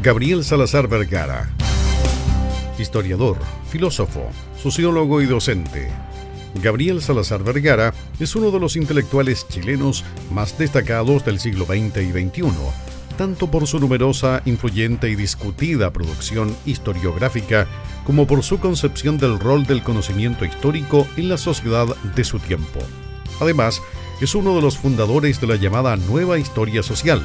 Gabriel Salazar Vergara, historiador, filósofo, sociólogo y docente. Gabriel Salazar Vergara es uno de los intelectuales chilenos más destacados del siglo XX y XXI, tanto por su numerosa, influyente y discutida producción historiográfica como por su concepción del rol del conocimiento histórico en la sociedad de su tiempo. Además, es uno de los fundadores de la llamada Nueva Historia Social.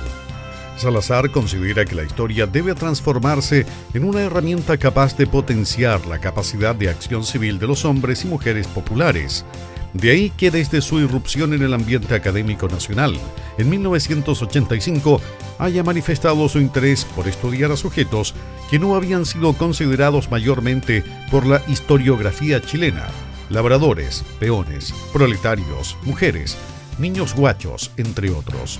Salazar considera que la historia debe transformarse en una herramienta capaz de potenciar la capacidad de acción civil de los hombres y mujeres populares. De ahí que desde su irrupción en el ambiente académico nacional, en 1985, haya manifestado su interés por estudiar a sujetos que no habían sido considerados mayormente por la historiografía chilena: labradores, peones, proletarios, mujeres, niños guachos, entre otros.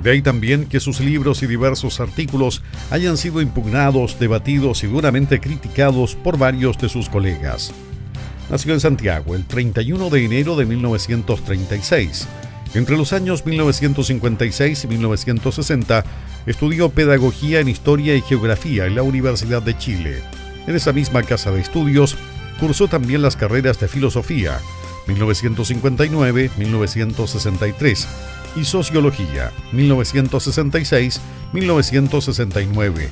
De ahí también que sus libros y diversos artículos hayan sido impugnados, debatidos y duramente criticados por varios de sus colegas. Nació en Santiago el 31 de enero de 1936. Entre los años 1956 y 1960 estudió pedagogía en Historia y Geografía en la Universidad de Chile. En esa misma casa de estudios cursó también las carreras de Filosofía, 1959-1963, y Sociología, 1966-1969.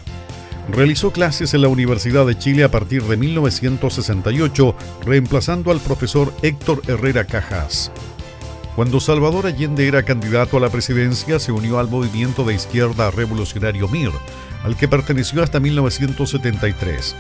Realizó clases en la Universidad de Chile a partir de 1968, reemplazando al profesor Héctor Herrera Cajas. Cuando Salvador Allende era candidato a la presidencia, se unió al movimiento de izquierda revolucionario MIR, al que perteneció hasta 1973.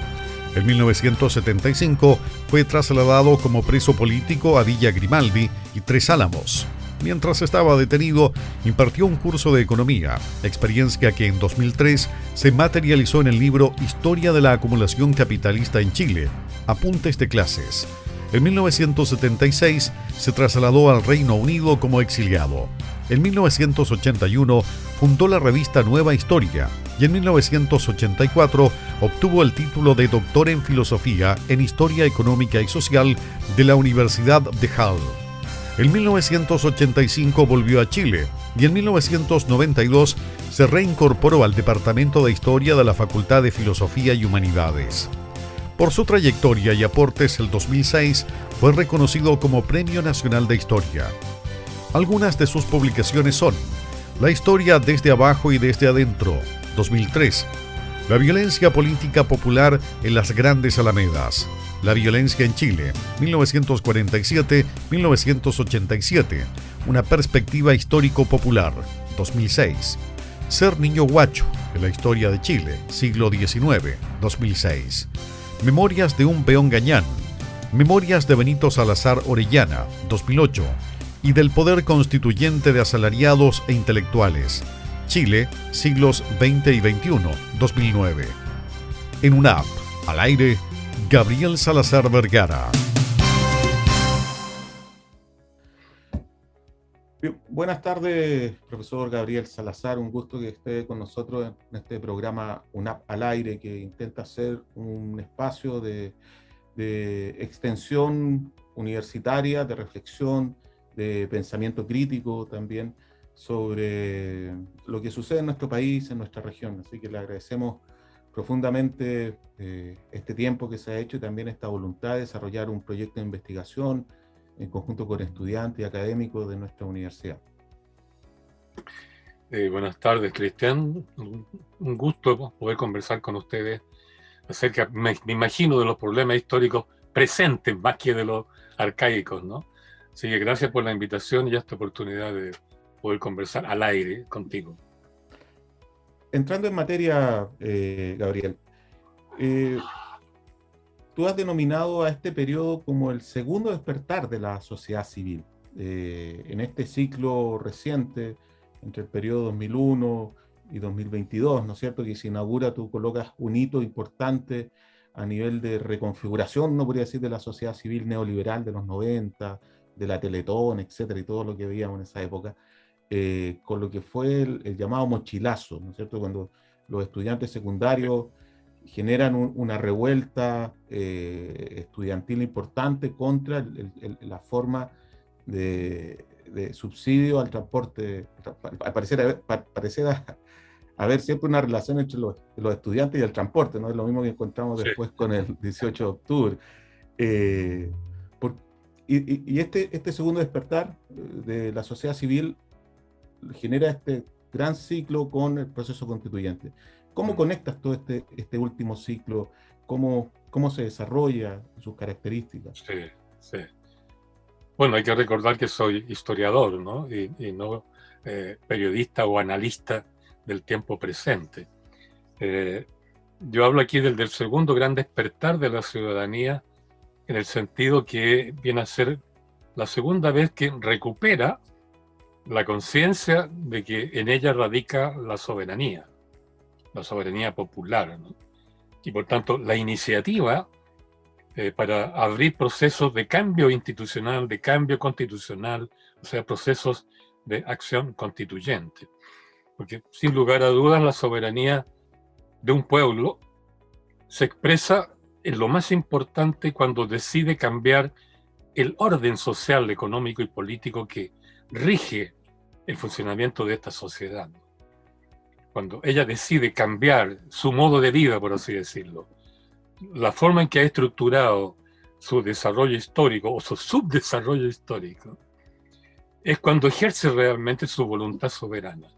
En 1975 fue trasladado como preso político a Villa Grimaldi y Tres Álamos. Mientras estaba detenido, impartió un curso de economía, experiencia que en 2003 se materializó en el libro Historia de la acumulación capitalista en Chile, apuntes de clases. En 1976 se trasladó al Reino Unido como exiliado. En 1981 fundó la revista Nueva Historia y en 1984 obtuvo el título de doctor en filosofía en Historia Económica y Social de la Universidad de Hull. En 1985 volvió a Chile y en 1992 se reincorporó al Departamento de Historia de la Facultad de Filosofía y Humanidades. Por su trayectoria y aportes, el 2006 fue reconocido como Premio Nacional de Historia. Algunas de sus publicaciones son: La historia desde abajo y desde adentro, 2003; La violencia política popular en las grandes alamedas; La violencia en Chile, 1947-1987, una perspectiva histórico-popular, 2006; Ser niño guacho, en la historia de Chile, siglo XIX, 2006; Memorias de un peón gañán; Memorias de Benito Salazar Orellana, 2008; y Del poder constituyente de asalariados e intelectuales, Chile, siglos XX y XXI, 2009. En UNAP, al aire, Gabriel Salazar Vergara. Bien, buenas tardes, profesor Gabriel Salazar. Un gusto que esté con nosotros en este programa UNAP al aire, que intenta ser un espacio de extensión universitaria, de reflexión, de pensamiento crítico también sobre lo que sucede en nuestro país, en nuestra región. Así que le agradecemos profundamente este tiempo que se ha hecho y también esta voluntad de desarrollar un proyecto de investigación en conjunto con estudiantes y académicos de nuestra universidad. Buenas tardes, Cristian. Un gusto poder conversar con ustedes acerca, me imagino, de los problemas históricos presentes más que de los arcaicos, ¿no? Así que gracias por la invitación y esta oportunidad de poder conversar al aire contigo. Entrando en materia, Gabriel, tú has denominado a este periodo como el segundo despertar de la sociedad civil. En este ciclo reciente, entre el periodo 2001 y 2022, ¿no es cierto?, que se inaugura, tú colocas un hito importante a nivel de reconfiguración, no podría decir, de la sociedad civil neoliberal de los 90, de la Teletón, etcétera, y todo lo que veíamos en esa época, con lo que fue el llamado mochilazo, ¿no es cierto?, cuando los estudiantes secundarios generan una revuelta estudiantil importante contra la forma de subsidio al transporte. Al parecer haber siempre una relación entre los estudiantes y el transporte, ¿no? Es lo mismo que encontramos después con el 18 de octubre. Y este segundo despertar de la sociedad civil genera este gran ciclo con el proceso constituyente. ¿Cómo conectas todo este último ciclo? ¿Cómo se desarrolla sus características? Sí, sí. Bueno, hay que recordar que soy historiador, ¿no? Y no periodista o analista del tiempo presente. Yo hablo aquí del segundo gran despertar de la ciudadanía, en el sentido que viene a ser la segunda vez que recupera la conciencia de que en ella radica la soberanía popular, ¿no? Y por tanto la iniciativa para abrir procesos de cambio institucional, de cambio constitucional, o sea, procesos de acción constituyente. Porque sin lugar a dudas la soberanía de un pueblo se expresa en lo más importante cuando decide cambiar el orden social, económico y político que rige el funcionamiento de esta sociedad. Cuando ella decide cambiar su modo de vida, por así decirlo, la forma en que ha estructurado su desarrollo histórico o su subdesarrollo histórico, es cuando ejerce realmente su voluntad soberana.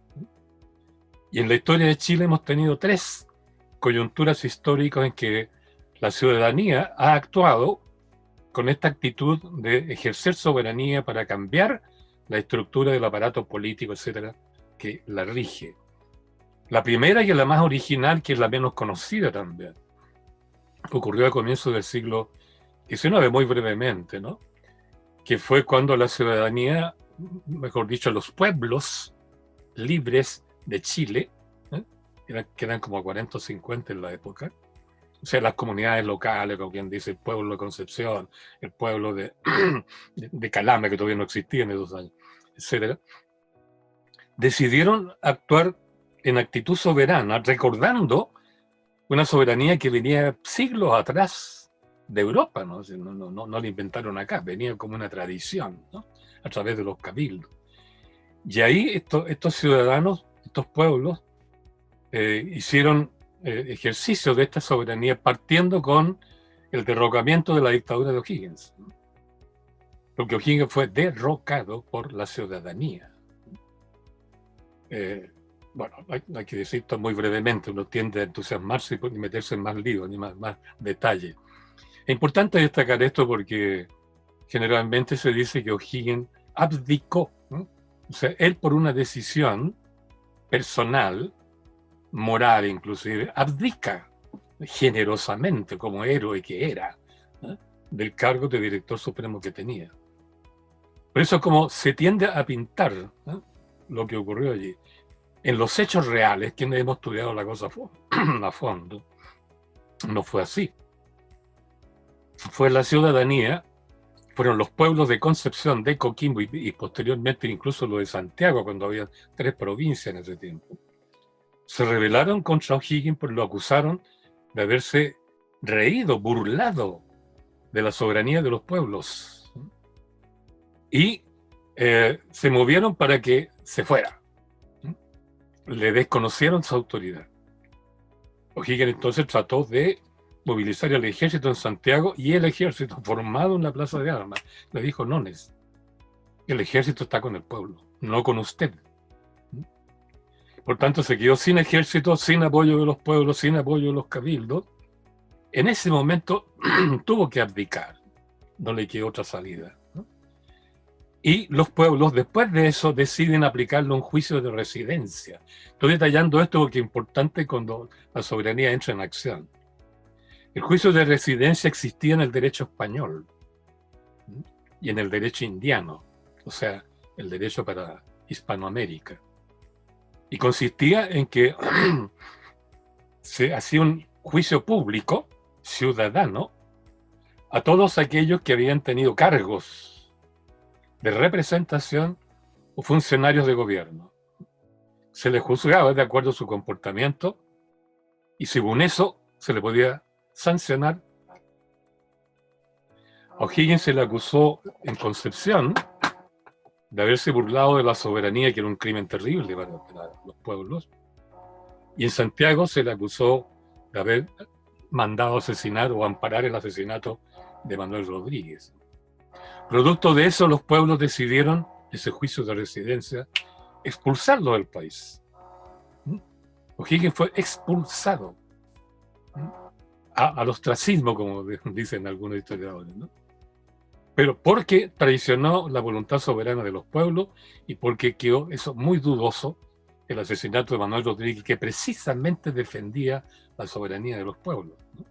Y en la historia de Chile hemos tenido 3 coyunturas históricas en que la ciudadanía ha actuado con esta actitud de ejercer soberanía para cambiar la estructura del aparato político, etcétera, que la rige. La primera, y la más original, que es la menos conocida también, ocurrió a comienzos del siglo XIX, muy brevemente, ¿no? Que fue cuando la ciudadanía, mejor dicho, los pueblos libres de Chile, que eran como 40 o 50 en la época, o sea, las comunidades locales, como quien dice, el pueblo de Concepción, el pueblo de Calama, que todavía no existía en esos años, etcétera, decidieron actuar en actitud soberana, recordando una soberanía que venía siglos atrás de Europa, ¿no? No la inventaron acá, venía como una tradición, ¿no? A través de los cabildos. Y ahí estos ciudadanos, estos pueblos, hicieron ejercicio de esta soberanía partiendo con el derrocamiento de la dictadura de O'Higgins. Porque O'Higgins fue derrocado por la ciudadanía. Bueno, hay que decir esto muy brevemente, uno tiende a entusiasmarse y meterse en más líos, ni más detalle. Es importante destacar esto porque generalmente se dice que O'Higgins abdicó, ¿no? O sea, él por una decisión personal, moral inclusive, abdica generosamente como héroe que era, ¿no? Del cargo de director supremo que tenía. Por eso como se tiende a pintar, ¿no?, lo que ocurrió allí. En los hechos reales, quienes hemos estudiado la cosa a fondo, no fue así. Fue la ciudadanía, fueron los pueblos de Concepción, de Coquimbo y posteriormente incluso lo de Santiago, cuando había 3 provincias en ese tiempo. Se rebelaron contra O'Higgins, pues lo acusaron de haberse reído, burlado de la soberanía de los pueblos. Y se movieron para que se fuera. Le desconocieron su autoridad. O'Higgins entonces trató de movilizar el ejército en Santiago y el ejército formado en la Plaza de Armas le dijo: no, el ejército está con el pueblo, no con usted. Por tanto se quedó sin ejército, sin apoyo de los pueblos, sin apoyo de los cabildos. En ese momento tuvo que abdicar, no le quedó otra salida, ¿no? Y los pueblos después de eso deciden aplicarle un juicio de residencia. Estoy detallando esto porque es importante cuando la soberanía entra en acción. El juicio de residencia existía en el derecho español y en el derecho indiano, o sea, el derecho para Hispanoamérica. Y consistía en que se hacía un juicio público, ciudadano, a todos aquellos que habían tenido cargos de representación o funcionarios de gobierno. Se les juzgaba de acuerdo a su comportamiento y según eso se le podía sancionar. A O'Higgins se le acusó en Concepción de haberse burlado de la soberanía, que era un crimen terrible para los pueblos, Y en Santiago se le acusó de haber mandado asesinar o amparar el asesinato de Manuel Rodríguez. Producto de eso, los pueblos decidieron, ese juicio de residencia, expulsarlo del país. O'Higgins fue expulsado al ostracismo, como dicen algunos historiadores, ¿no? Pero porque traicionó la voluntad soberana de los pueblos y porque quedó eso muy dudoso, el asesinato de Manuel Rodríguez, que precisamente defendía la soberanía de los pueblos, ¿no?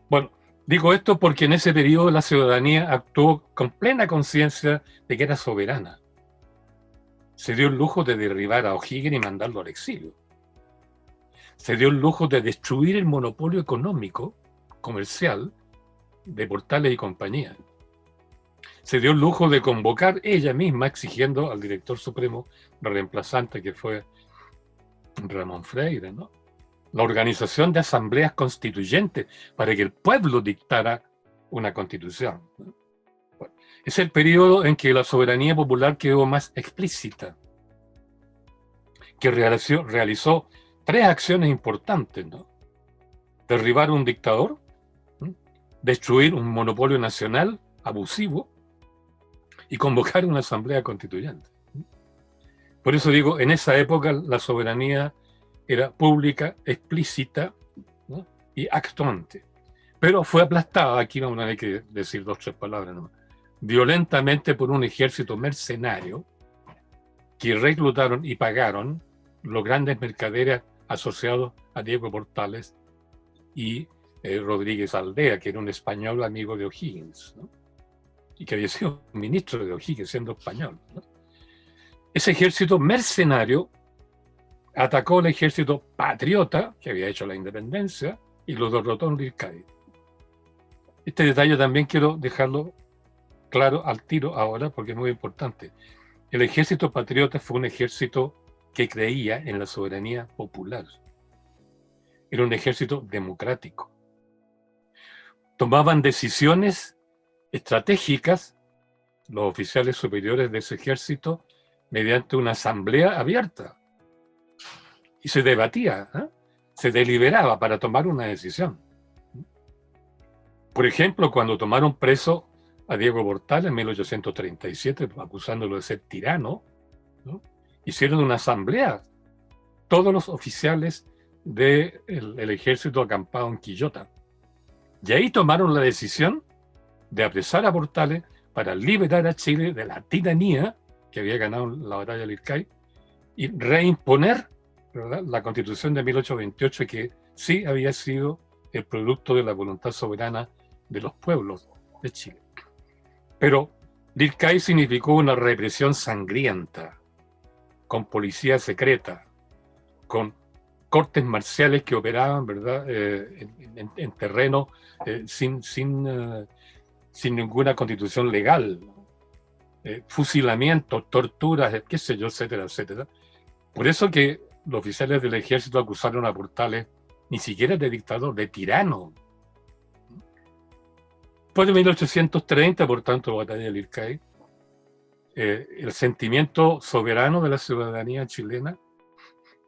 Bueno, digo esto porque en ese periodo la ciudadanía actuó con plena conciencia de que era soberana. Se dio el lujo de derribar a O'Higgins y mandarlo al exilio. Se dio el lujo de destruir el monopolio económico, comercial, de Portales y compañía. Se dio el lujo de convocar ella misma, exigiendo al director supremo reemplazante, que fue Ramón Freire, ¿no?, la organización de asambleas constituyentes para que el pueblo dictara una constitución, ¿no? Bueno, es el periodo en que la soberanía popular quedó más explícita, que realizó 3 acciones importantes, ¿no? Derribar un dictador, ¿no?, destruir un monopolio nacional abusivo y convocar una asamblea constituyente. Por eso digo, en esa época la soberanía era pública, explícita, ¿no?, y actuante. Pero fue aplastada, aquí no hay que decir 2 o 3 palabras, ¿no?, violentamente por un ejército mercenario que reclutaron y pagaron los grandes mercaderes asociados a Diego Portales y Rodríguez Aldea, que era un español amigo de O'Higgins, ¿no?, y que había sido ministro de O'Higgins siendo español, ¿no? Ese ejército mercenario atacó al ejército patriota que había hecho la independencia y lo derrotó en Lircay. Este detalle también quiero dejarlo claro al tiro ahora porque es muy importante. El ejército patriota fue un ejército que creía en la soberanía popular. Era un ejército democrático. Tomaban decisiones estratégicas los oficiales superiores de ese ejército mediante una asamblea abierta. Y se debatía, ¿eh?, se deliberaba para tomar una decisión. Por ejemplo, cuando tomaron preso a Diego Portales en 1837, acusándolo de ser tirano, ¿no?, hicieron una asamblea, todos los oficiales del ejército acampado en Quillota. Y ahí tomaron la decisión de apresar a Portales para liberar a Chile de la tiranía que había ganado la batalla de Lircay y reimponer, ¿verdad?, la Constitución de 1828, que sí había sido el producto de la voluntad soberana de los pueblos de Chile. Pero Lircay significó una represión sangrienta, con policía secreta, con cortes marciales que operaban, ¿verdad?, en terreno sin ninguna constitución legal, fusilamientos, torturas, qué sé yo, etcétera, etcétera. Por eso que los oficiales del ejército acusaron a Portales ni siquiera de dictador, de tirano. Después de 1830, por tanto, la batalla de Lircay, el sentimiento soberano de la ciudadanía chilena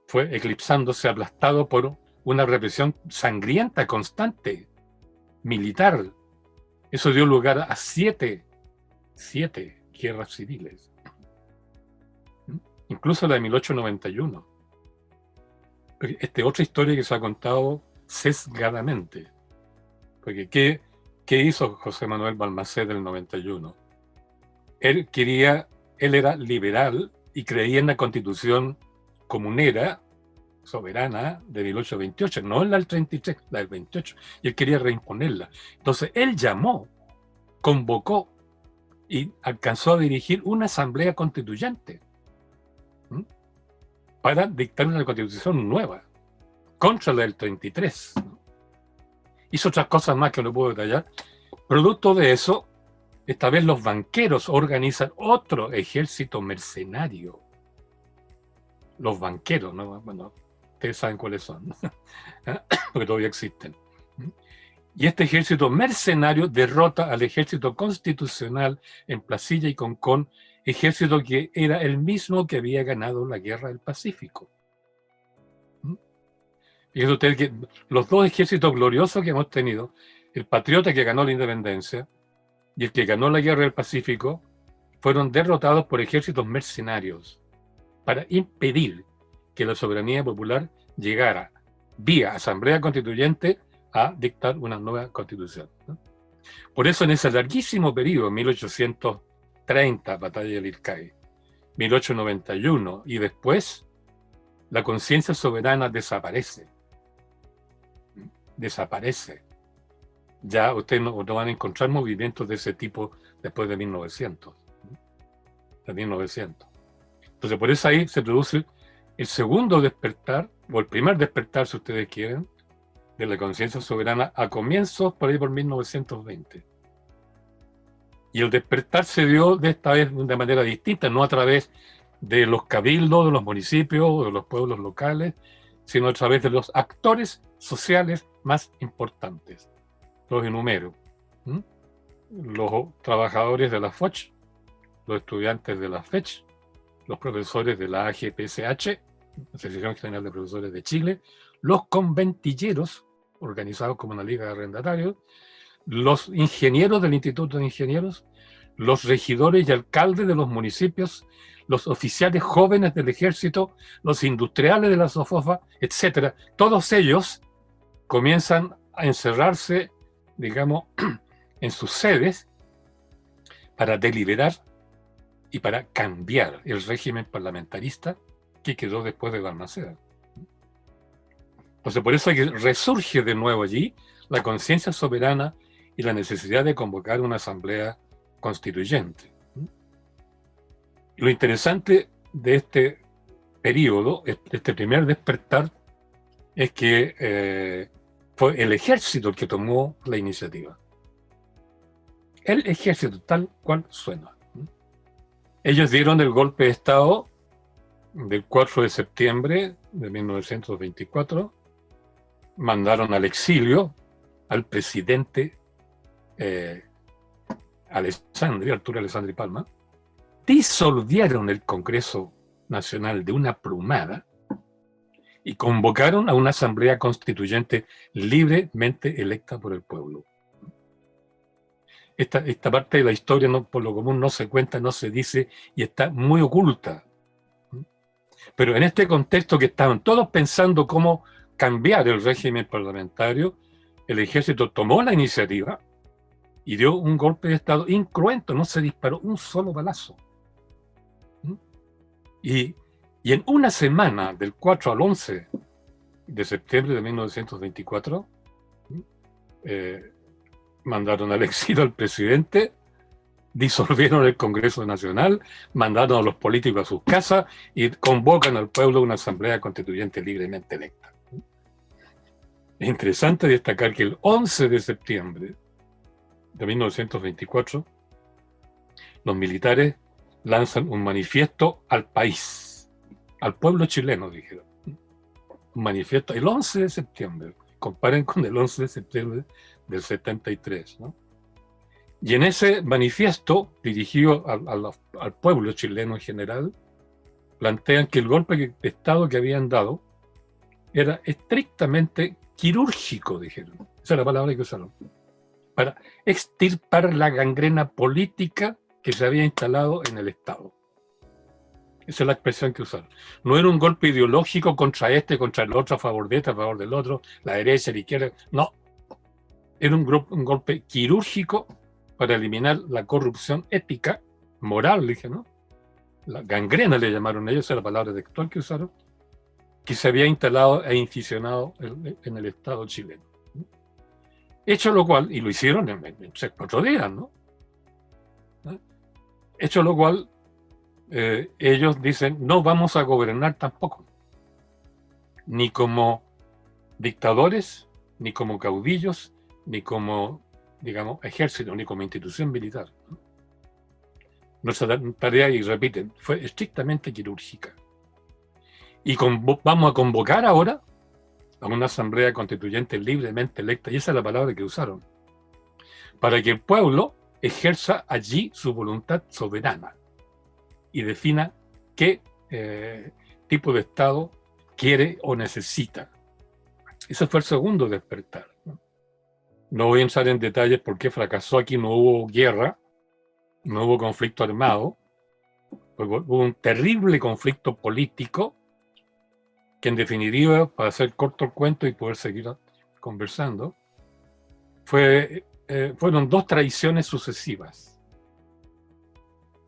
fue eclipsándose, aplastado por una represión sangrienta, constante, militar. Eso dio lugar a 7 guerras civiles, incluso la de 1891. Esta es otra historia que se ha contado sesgadamente, porque ¿qué hizo José Manuel Balmaceda en el 91? Él era liberal y creía en la constitución comunera, soberana, de 1828, no en la del 33, la del 28, y él quería reimponerla. Entonces él convocó y alcanzó a dirigir una asamblea constituyente para dictar una constitución nueva, contra la del 33. Hizo otras cosas más que no puedo detallar. Producto de eso, esta vez los banqueros organizan otro ejército mercenario. Los banqueros, ¿no? Bueno, ustedes saben cuáles son, ¿no? Porque todavía existen. Y este ejército mercenario derrota al ejército constitucional en Placilla y Concón, ejército que era el mismo que había ganado la Guerra del Pacífico. Fíjese usted que los dos ejércitos gloriosos que hemos tenido, el patriota que ganó la independencia y el que ganó la guerra del Pacífico, fueron derrotados por ejércitos mercenarios para impedir que la soberanía popular llegara vía asamblea constituyente a dictar una nueva constitución, ¿no? Por eso en ese larguísimo periodo, 1830, batalla del Ircay, 1891 y después, la conciencia soberana desaparece. Desaparece. Ya ustedes no van a encontrar movimientos de ese tipo después de 1900. De 1900. Entonces, por eso ahí se produce el segundo despertar, o el primer despertar, si ustedes quieren, de la conciencia soberana a comienzos por ahí por 1920. Y el despertar se dio de esta vez de manera distinta, no a través de los cabildos, de los municipios, o de los pueblos locales, sino a través de los actores sociales más importantes. Los enumero. Los trabajadores de la FOCH, los estudiantes de la FECH, los profesores de la AGPSH, Asociación General de Profesores de Chile, los conventilleros, organizados como una liga de arrendatarios, los ingenieros del Instituto de Ingenieros, los regidores y alcaldes de los municipios, los oficiales jóvenes del ejército, los industriales de la SOFOFA, etc. Todos ellos comienzan a encerrarse, digamos, en sus sedes para deliberar y para cambiar el régimen parlamentarista que quedó después de Balmaceda. Entonces, por eso es que resurge de nuevo allí la conciencia soberana y la necesidad de convocar una asamblea constituyente. Lo interesante de este periodo, este primer despertar, es que fue el ejército el que tomó la iniciativa. El ejército, tal cual suena. Ellos dieron el golpe de Estado del 4 de septiembre de 1924, mandaron al exilio al presidente Arturo Alessandri Palma, disolvieron el Congreso Nacional de una plumada y convocaron a una asamblea constituyente libremente electa por el pueblo. Esta parte de la historia, por lo común, no se cuenta, no se dice y está muy oculta. Pero en este contexto que estaban todos pensando cómo cambiar el régimen parlamentario, el ejército tomó la iniciativa y dio un golpe de Estado incruento, no se disparó un solo balazo. Y en una semana, del 4 al 11 de septiembre de 1924, mandaron al exilio al presidente, disolvieron el Congreso Nacional, mandaron a los políticos a sus casas y convocan al pueblo a una asamblea constituyente libremente electa. Es interesante destacar que el 11 de septiembre de 1924, los militares lanzan un manifiesto al país, al pueblo chileno, dijeron. Un manifiesto el 11 de septiembre. Comparen con el 11 de septiembre del 73, ¿no? Y en ese manifiesto, dirigido al pueblo chileno en general, plantean que el golpe de Estado que habían dado era estrictamente quirúrgico, dijeron. Esa es la palabra que usaron. Para extirpar la gangrena política que se había instalado en el Estado. Esa es la expresión que usaron. No era un golpe ideológico contra este, contra el otro, a favor de este, a favor del otro, la derecha, la izquierda. No. Era un golpe quirúrgico para eliminar la corrupción ética, moral, dije, ¿no? La gangrena le llamaron ellos, esa es la palabra textual que usaron, que se había instalado e inficionado en el Estado chileno. Hecho lo cual, y lo hicieron en 4 días, ¿no? Hecho lo cual, ellos dicen, no vamos a gobernar tampoco, ni como dictadores, ni como caudillos, ni como, digamos, ejército, ni como institución militar. Nuestra tarea, y repiten, fue estrictamente quirúrgica. Y vamos a convocar ahora a una asamblea constituyente libremente electa, y esa es la palabra que usaron, para que el pueblo ejerza allí su voluntad soberana y defina qué tipo de Estado quiere o necesita. Ese fue el segundo despertar, ¿no? No voy a entrar en detalles por qué fracasó aquí, no hubo guerra, no hubo conflicto armado, hubo un terrible conflicto político que, en definitiva, para hacer corto el cuento y poder seguir conversando, fueron dos traiciones sucesivas.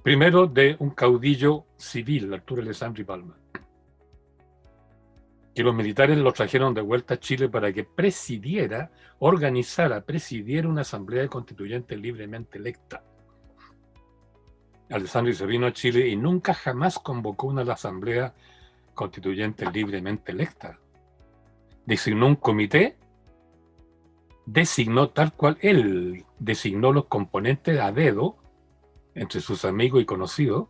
Primero, de un caudillo civil, Arturo Alessandri Palma, que los militares lo trajeron de vuelta a Chile para que presidiera una asamblea constituyente libremente electa. Alessandri se vino a Chile y nunca jamás convocó una asamblea constituyente libremente electa. Designó un comité, designó tal cual él designó los componentes a dedo entre sus amigos y conocidos,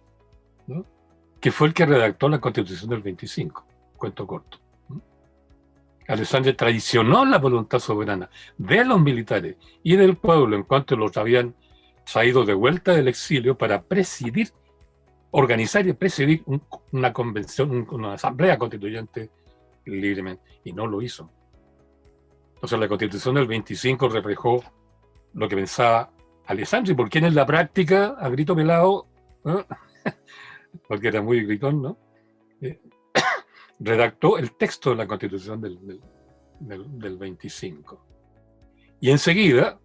¿no? Que fue el que redactó la Constitución del 25, cuento corto. Alessandri traicionó la voluntad soberana de los militares y del pueblo en cuanto los habían traído de vuelta del exilio para organizar y presidir una convención, una asamblea constituyente libremente, y no lo hizo. Entonces la Constitución del 25 reflejó lo que pensaba Alessandri, porque en la práctica, a grito pelado, ¿no? Porque era muy gritón, ¿no? Redactó el texto de la Constitución del 25. Y enseguida,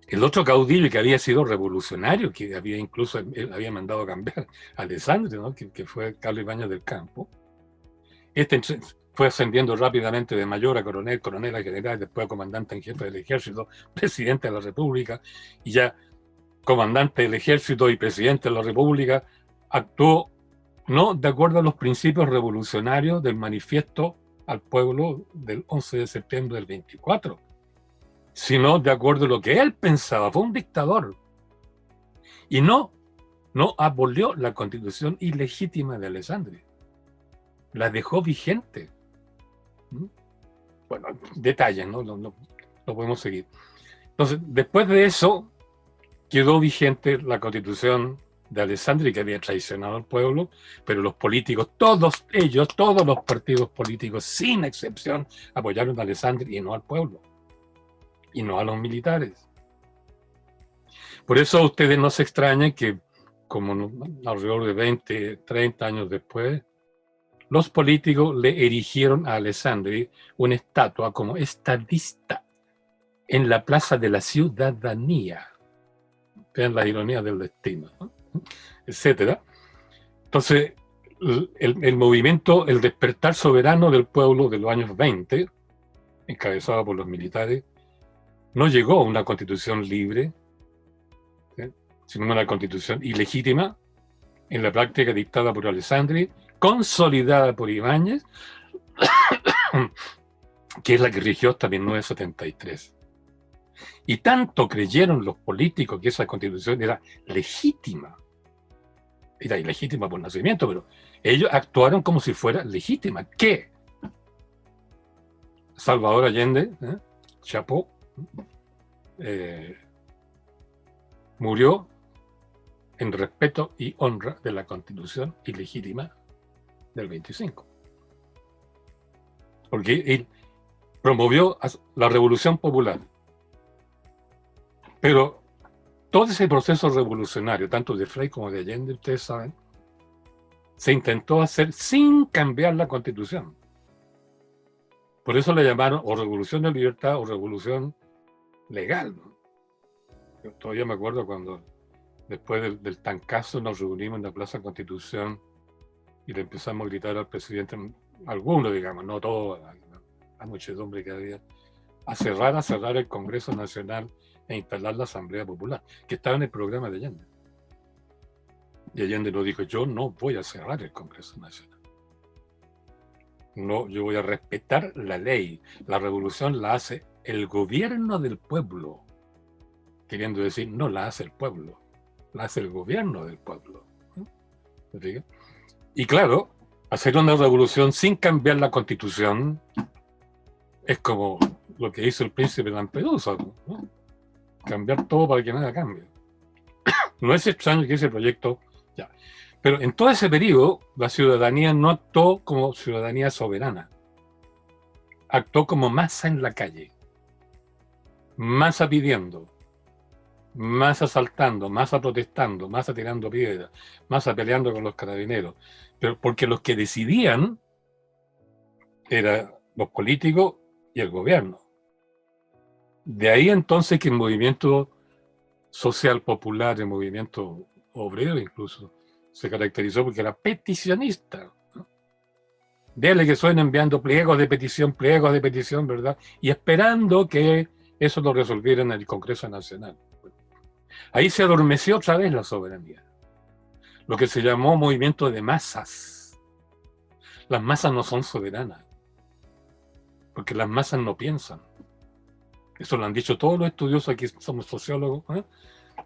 el otro caudillo que había sido revolucionario, que había incluso había mandado a cambiar a Alessandri, ¿no? que fue Carlos Ibáñez del Campo, fue ascendiendo rápidamente de mayor a coronel, coronel a general, después a comandante en jefe del ejército, presidente de la República, y ya comandante del ejército y presidente de la República, actuó no de acuerdo a los principios revolucionarios del manifiesto al pueblo del 11 de septiembre del 24, sino de acuerdo a lo que él pensaba. Fue un dictador. Y no abolió la Constitución ilegítima de Alessandri. La dejó vigente. Bueno, detalles, ¿no? No podemos seguir. Entonces, después de eso, quedó vigente la Constitución de Alessandri, que había traicionado al pueblo, pero los políticos, todos los partidos políticos, sin excepción, apoyaron a Alessandri y no al pueblo, y no a los militares. Por eso ustedes no se extrañen que, como alrededor de 20, 30 años después, los políticos le erigieron a Alessandri una estatua como estadista en la Plaza de la Ciudadanía. Vean la ironía del destino, ¿no? Etcétera. Entonces, el movimiento, el despertar soberano del pueblo de los años 20, encabezado por los militares, no llegó a una constitución libre, sino a una constitución ilegítima, en la práctica dictada por Alessandri, consolidada por Ibáñez, que es la que rigió hasta 1973. Y tanto creyeron los políticos que esa constitución era legítima. Era ilegítima por nacimiento, pero ellos actuaron como si fuera legítima. ¿Qué? Salvador Allende, Chapó, murió en respeto y honra de la constitución ilegítima del 25. Porque él promovió la revolución popular. Pero todo ese proceso revolucionario, tanto de Frei como de Allende, ustedes saben, se intentó hacer sin cambiar la Constitución. Por eso le llamaron o Revolución de Libertad o Revolución Legal, ¿no? Yo todavía me acuerdo cuando, después del tancazo, nos reunimos en la Plaza Constitución y le empezamos a gritar al presidente, algunos, digamos, no todos, la muchedumbre que había, a cerrar el Congreso Nacional e instalar la Asamblea Popular, que estaba en el programa de Allende. Y Allende nos dijo: yo no voy a cerrar el Congreso Nacional. No, yo voy a respetar la ley. La revolución la hace el gobierno del pueblo. Queriendo decir, no la hace el pueblo, la hace el gobierno del pueblo. ¿Sí? Y claro, hacer una revolución sin cambiar la Constitución es como lo que hizo el príncipe de Lampedusa, ¿no? Cambiar todo para que nada cambie. No es extraño que ese proyecto... ya. Pero en todo ese periodo, la ciudadanía no actuó como ciudadanía soberana. actuó como masa en la calle, masa pidiendo, masa saltando, masa protestando, masa tirando piedras, masa peleando con los carabineros, pero porque los que decidían eran los políticos y el gobierno. De ahí entonces que el movimiento social popular, el movimiento obrero incluso, se caracterizó porque era peticionista, ¿no? Dele que suenen enviando pliegos de petición, ¿verdad? Y esperando que eso lo resolviera en el Congreso Nacional. Ahí se adormeció otra vez la soberanía. Lo que se llamó movimiento de masas. Las masas no son soberanas, porque las masas no piensan. Eso lo han dicho todos los estudiosos, aquí somos sociólogos, ¿eh?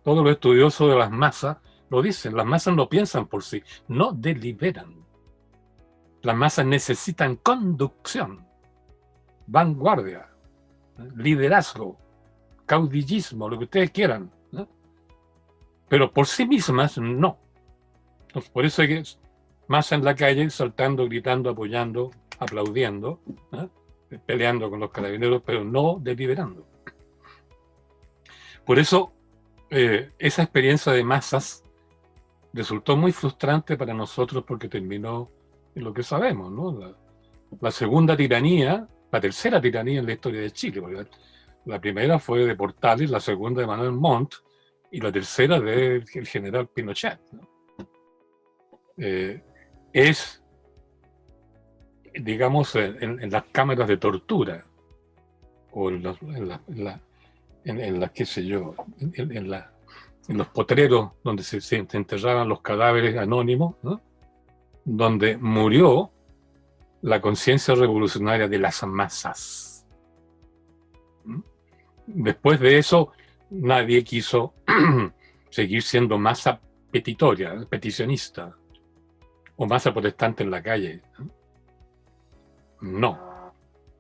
Todos los estudiosos de las masas lo dicen. Las masas no piensan por sí, no deliberan. Las masas necesitan conducción, vanguardia, liderazgo, caudillismo, lo que ustedes quieran, ¿no? Pero por sí mismas no. Entonces, por eso hay que masa en la calle, saltando, gritando, apoyando, aplaudiendo, ¿no? Peleando con los carabineros, pero no deliberando. Por eso esa experiencia de masas resultó muy frustrante para nosotros porque terminó en lo que sabemos, ¿no? La segunda tiranía, la tercera tiranía en la historia de Chile, porque la primera fue de Portales, la segunda de Manuel Montt y la tercera del general Pinochet, ¿no? Es, digamos, en las cámaras de tortura o en las qué sé yo, en los potreros donde se enterraban los cadáveres anónimos, ¿no? Donde murió la conciencia revolucionaria de las masas. Después de eso, nadie quiso seguir siendo masa petitoria, peticionista, o masa protestante en la calle. No.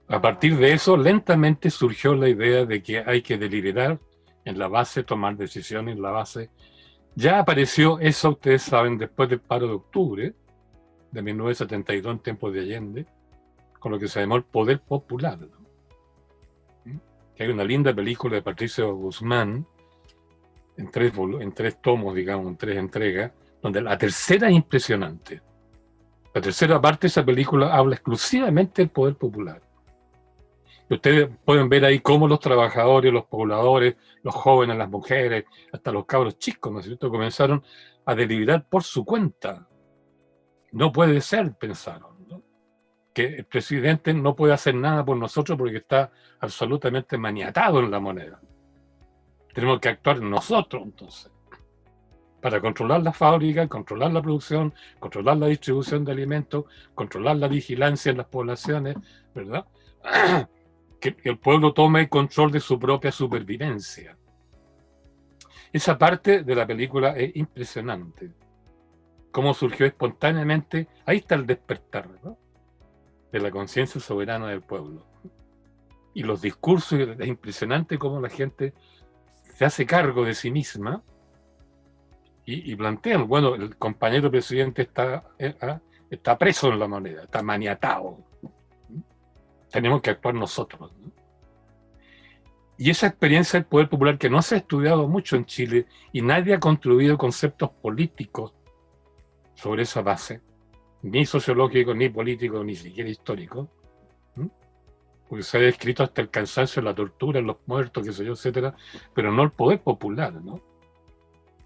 A partir de eso, lentamente surgió la idea de que hay que deliberar en la base, tomar decisiones en la base. Ya apareció eso, ustedes saben, después del paro de octubre de 1972, en tiempos de Allende, con lo que se llamó el poder popular, ¿no? Que hay una linda película de Patricio Guzmán, en tres tomos, digamos, en 3 entregas, donde la tercera es impresionante. La tercera parte de esa película habla exclusivamente del poder popular. Y ustedes pueden ver ahí cómo los trabajadores, los pobladores, los jóvenes, las mujeres, hasta los cabros chicos, ¿no es cierto?, comenzaron a deliberar por su cuenta. No puede ser, pensaron, ¿no?, que el presidente no puede hacer nada por nosotros porque está absolutamente maniatado en la moneda. Tenemos que actuar nosotros, entonces, para controlar la fábrica, controlar la producción, controlar la distribución de alimentos, controlar la vigilancia en las poblaciones, ¿verdad? Que el pueblo tome control de su propia supervivencia. Esa parte de la película es impresionante. Cómo surgió espontáneamente, ahí está el despertar, ¿no?, de la conciencia soberana del pueblo. Y los discursos, es impresionante cómo la gente se hace cargo de sí misma y plantean, bueno, el compañero presidente está preso en la moneda, está maniatado. Tenemos que actuar nosotros, ¿no? Y esa experiencia del poder popular, que no se ha estudiado mucho en Chile y nadie ha construido conceptos políticos sobre esa base, ni sociológicos, ni políticos, ni siquiera históricos, porque se ha descrito hasta el cansancio, la tortura, los muertos, qué sé yo, etcétera, pero no el poder popular, ¿no?,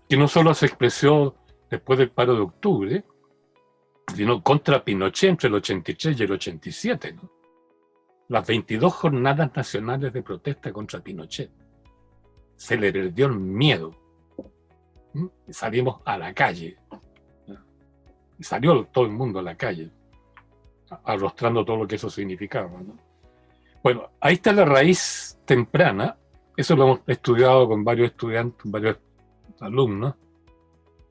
que no solo se expresó después del paro de octubre, sino contra Pinochet entre el 83 y el 87, ¿no? Las 22 jornadas nacionales de protesta contra Pinochet. Se le perdió el miedo. Y salimos a la calle. Y salió todo el mundo a la calle, arrostrando todo lo que eso significaba, ¿no? Bueno, ahí está la raíz temprana. Eso lo hemos estudiado con varios estudiantes, varios alumnos.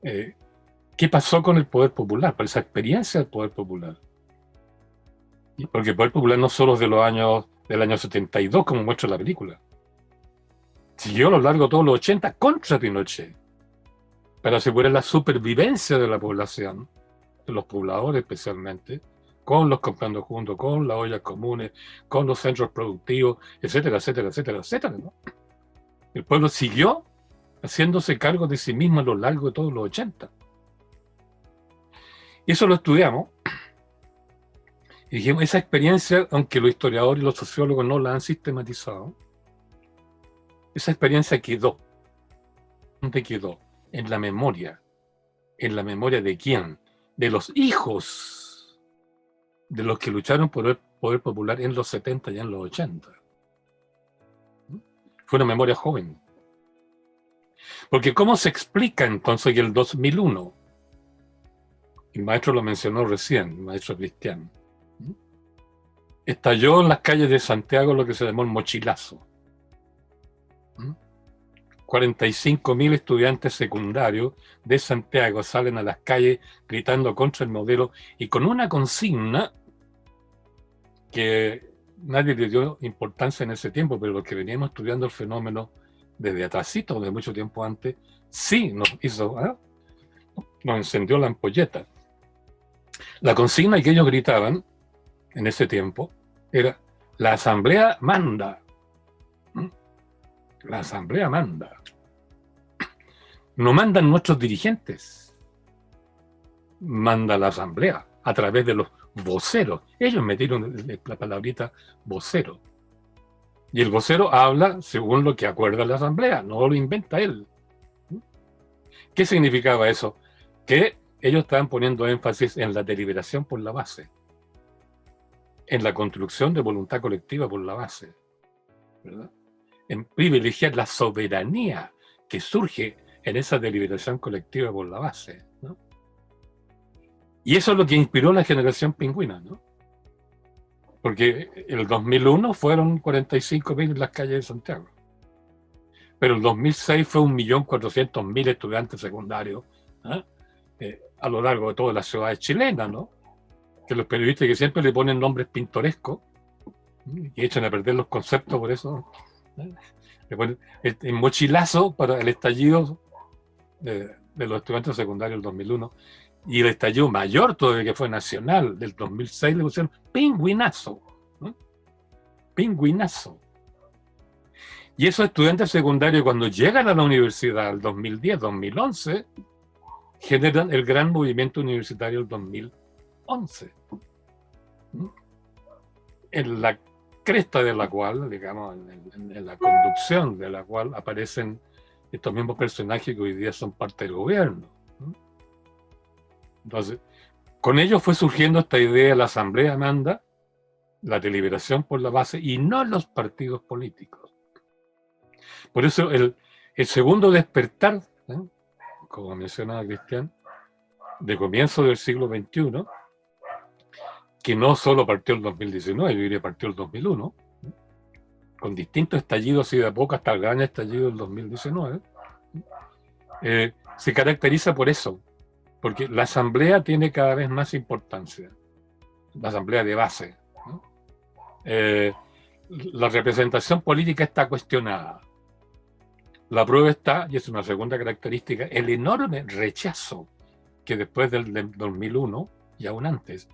¿Qué pasó con el poder popular, con esa experiencia del poder popular? Porque el poder popular no solo es del año 72, como muestra la película. Siguió a lo largo de todos los 80 contra Pinochet, para asegurar la supervivencia de la población, de los pobladores especialmente, con los comprando juntos, con las ollas comunes, con los centros productivos, etcétera, etcétera, etcétera, etcétera, ¿no? El pueblo siguió haciéndose cargo de sí mismo a lo largo de todos los 80. Y eso lo estudiamos. Y dijimos, esa experiencia, aunque los historiadores y los sociólogos no la han sistematizado, esa experiencia quedó. ¿Dónde quedó? En la memoria. ¿En la memoria de quién? De los hijos de los que lucharon por el poder popular en los 70 y en los 80. Fue una memoria joven. Porque ¿cómo se explica entonces que el 2001, el maestro lo mencionó recién, el maestro Cristian, estalló en las calles de Santiago lo que se llamó el mochilazo? 45.000 estudiantes secundarios de Santiago salen a las calles gritando contra el modelo y con una consigna que nadie le dio importancia en ese tiempo, pero los que veníamos estudiando el fenómeno desde atrásito, de mucho tiempo antes, sí nos hizo, nos encendió la ampolleta. La consigna que ellos gritaban en ese tiempo era: la asamblea manda. La asamblea manda. No mandan nuestros dirigentes, manda la asamblea a través de los voceros. Ellos metieron la palabrita vocero. Y el vocero habla según lo que acuerda la asamblea, no lo inventa él. ¿Qué significaba eso? Que ellos estaban poniendo énfasis en la deliberación por la base, en la construcción de voluntad colectiva por la base, ¿verdad? En privilegiar la soberanía que surge en esa deliberación colectiva por la base, ¿no? Y eso es lo que inspiró la generación pingüina, ¿no? Porque el 2001 fueron 45.000 en las calles de Santiago. Pero el 2006 fue 1.400.000 estudiantes secundarios, a lo largo de todas las ciudades chilenas, ¿no? Que los periodistas que siempre le ponen nombres pintorescos y echan a perder los conceptos por eso, le ponen el mochilazo para el estallido de los estudiantes secundarios del 2001, y el estallido mayor todavía, que fue nacional, del 2006, le pusieron pingüinazo, ¿no? Pingüinazo. Y esos estudiantes secundarios, cuando llegan a la universidad el 2010, 2011, generan el gran movimiento universitario del 2011, en la cresta de la cual, digamos, en la conducción de la cual aparecen estos mismos personajes que hoy día son parte del gobierno. Entonces, con ellos fue surgiendo esta idea de la asamblea manda, la deliberación por la base, y no los partidos políticos. Por eso el segundo despertar, como mencionaba Cristian, de comienzo del siglo XXI, que no solo partió el 2019, yo diría partió el 2001, con distintos estallidos y de a poco hasta el gran estallido del 2019, se caracteriza por eso, porque la asamblea tiene cada vez más importancia, la asamblea de base, ¿no? La representación política está cuestionada. La prueba está, y es una segunda característica, el enorme rechazo que después del 2001 y aún antes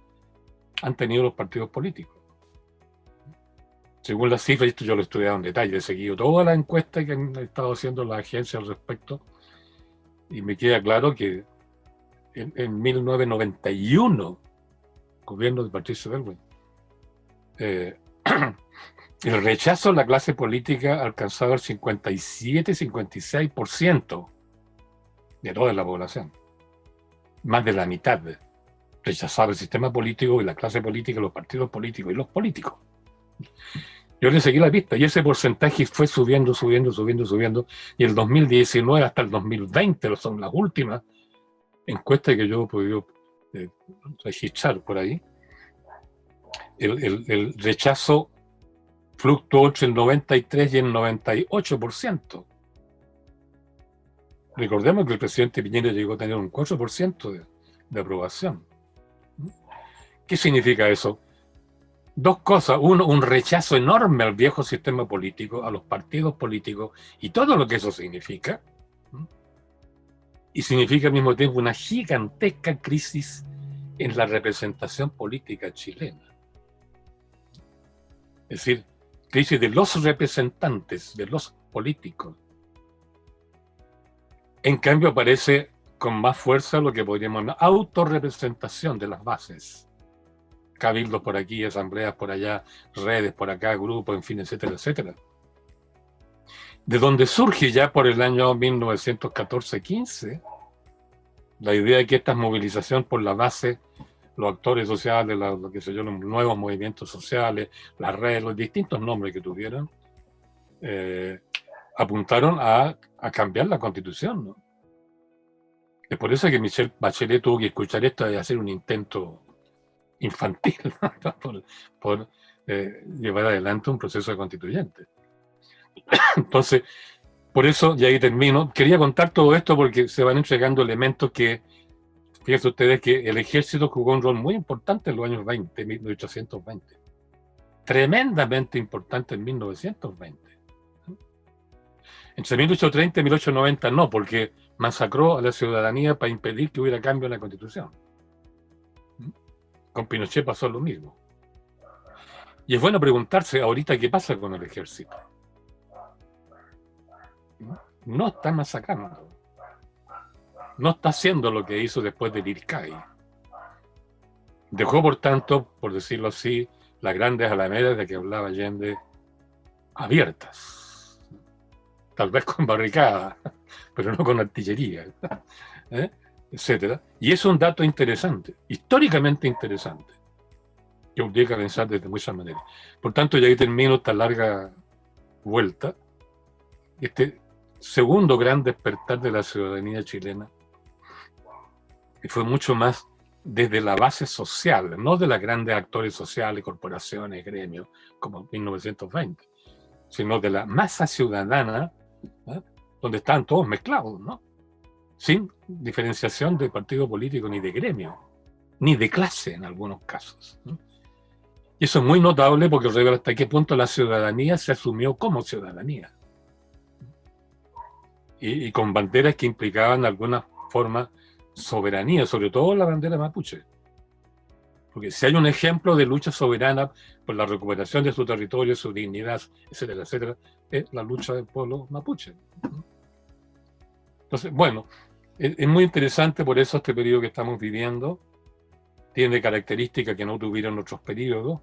han tenido los partidos políticos. Según las cifras, esto yo lo he estudiado en detalle, he seguido toda la encuesta que han estado haciendo las agencias al respecto, y me queda claro que en 1991, gobierno de Patricio Aylwin, el rechazo a la clase política alcanzaba el 57-56% de toda la población. Más de la mitad rechazaba el sistema político y la clase política, los partidos políticos y los políticos. Yo le seguí la pista y ese porcentaje fue subiendo, y el 2019 hasta el 2020 son las últimas encuestas que yo he podido registrar por ahí. El rechazo fluctuó entre el 93 y el 98%. Recordemos que el presidente Piñera llegó a tener un 4% de aprobación. ¿Qué significa eso? Dos cosas. Uno, un rechazo enorme al viejo sistema político, a los partidos políticos y todo lo que eso significa. Y significa al mismo tiempo una gigantesca crisis en la representación política chilena. Es decir, crisis de los representantes, de los políticos. En cambio, aparece con más fuerza lo que podríamos llamar autorrepresentación de las bases. Cabildos por aquí, asambleas por allá, redes por acá, grupos, en fin, etcétera, etcétera. De donde surge ya por el año 1914-15 la idea de que esta movilización por la base, los actores sociales, lo que sé yo, los nuevos movimientos sociales, las redes, los distintos nombres que tuvieron, apuntaron a cambiar la Constitución, ¿no? Es por eso que Michelle Bachelet tuvo que escuchar esto y hacer un intento infantil, ¿no? por llevar adelante un proceso constituyente. Entonces, por eso, y ahí termino, quería contar todo esto porque se van entregando elementos que, fíjense ustedes que el ejército jugó un rol muy importante en los años 20, 1820. Tremendamente importante en 1920. Entre 1830 y 1890 no, porque masacró a la ciudadanía para impedir que hubiera cambio en la Constitución. Con Pinochet pasó lo mismo. Y es bueno preguntarse ahorita qué pasa con el ejército. No está masacrando. No está haciendo lo que hizo después del Ircay. Dejó, por tanto, por decirlo así, las grandes alamedas de que hablaba Allende abiertas. Tal vez con barricadas, pero no con artillería, etcétera. Y es un dato interesante, históricamente interesante, que obliga a pensar desde muchas maneras. Por tanto, ya ahí termino esta larga vuelta. Este segundo gran despertar de la ciudadanía chilena, que fue mucho más desde la base social, no de los grandes actores sociales, corporaciones, gremios, como en 1920, sino de la masa ciudadana, donde estaban todos mezclados, ¿no? Sin diferenciación de partido político ni de gremio, ni de clase en algunos casos, ¿no? Y eso es muy notable porque revela hasta qué punto la ciudadanía se asumió como ciudadanía. Y con banderas que implicaban de alguna forma soberanía, sobre todo la bandera mapuche. Porque si hay un ejemplo de lucha soberana por la recuperación de su territorio, su dignidad, etcétera, etcétera, es la lucha del pueblo mapuche. Entonces, bueno, es muy interesante, por eso este periodo que estamos viviendo tiene características que no tuvieron otros periodos.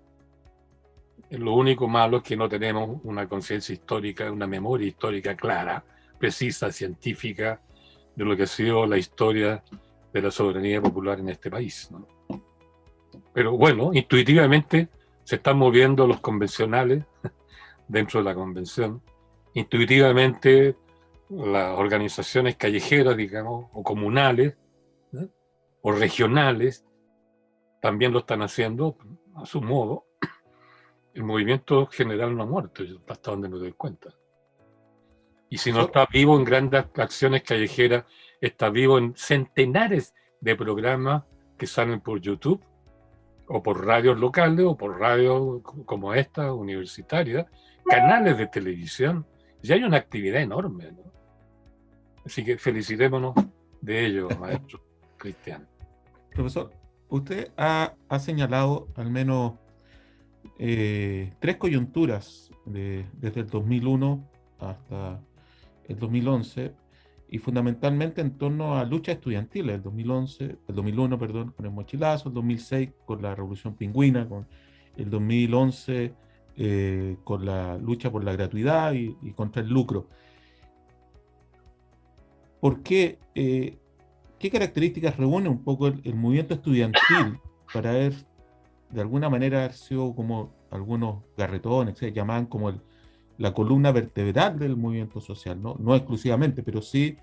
Lo único malo es que no tenemos una conciencia histórica, una memoria histórica clara, precisa, científica, de lo que ha sido la historia de la soberanía popular en este país, ¿no? Pero bueno, intuitivamente se están moviendo los convencionales dentro de la convención. Intuitivamente las organizaciones callejeras, digamos, o comunales, ¿no? O regionales, también lo están haciendo a su modo. El movimiento general no ha muerto, hasta donde me doy cuenta. Y si no está vivo en grandes acciones callejeras, está vivo en centenares de programas que salen por YouTube, o por radios locales, o por radios como esta, universitaria, canales de televisión. Y hay una actividad enorme, ¿no? Así que felicitémonos de ello, maestro Cristian. Profesor, usted ha señalado al menos 3 coyunturas desde el 2001 hasta el 2011, y fundamentalmente en torno a luchas estudiantiles, el 2001, perdón, con el mochilazo, el 2006 con la Revolución Pingüina, con el 2011 con la lucha por la gratuidad y contra el lucro. ¿Por qué? ¿Qué características reúne un poco el movimiento estudiantil para haber, de alguna manera, haber sido como algunos garretones, se llamaban como la columna vertebral del movimiento social, no exclusivamente, pero sí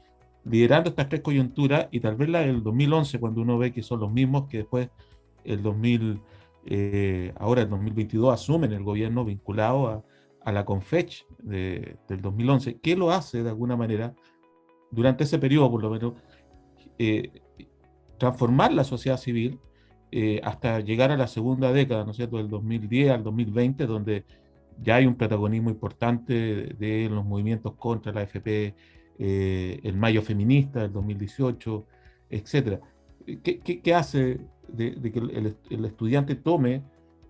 liderando estas 3 coyunturas, y tal vez la del 2011, cuando uno ve que son los mismos que después ahora el 2022 asumen el gobierno vinculado a la CONFECH del 2011. ¿Qué lo hace de alguna manera, durante ese periodo por lo menos, transformar la sociedad civil hasta llegar a la segunda década, ¿no es cierto?, del 2010 al 2020, donde ya hay un protagonismo importante de los movimientos contra la AFP, el Mayo Feminista del 2018, etc. ¿Qué hace de que el estudiante tome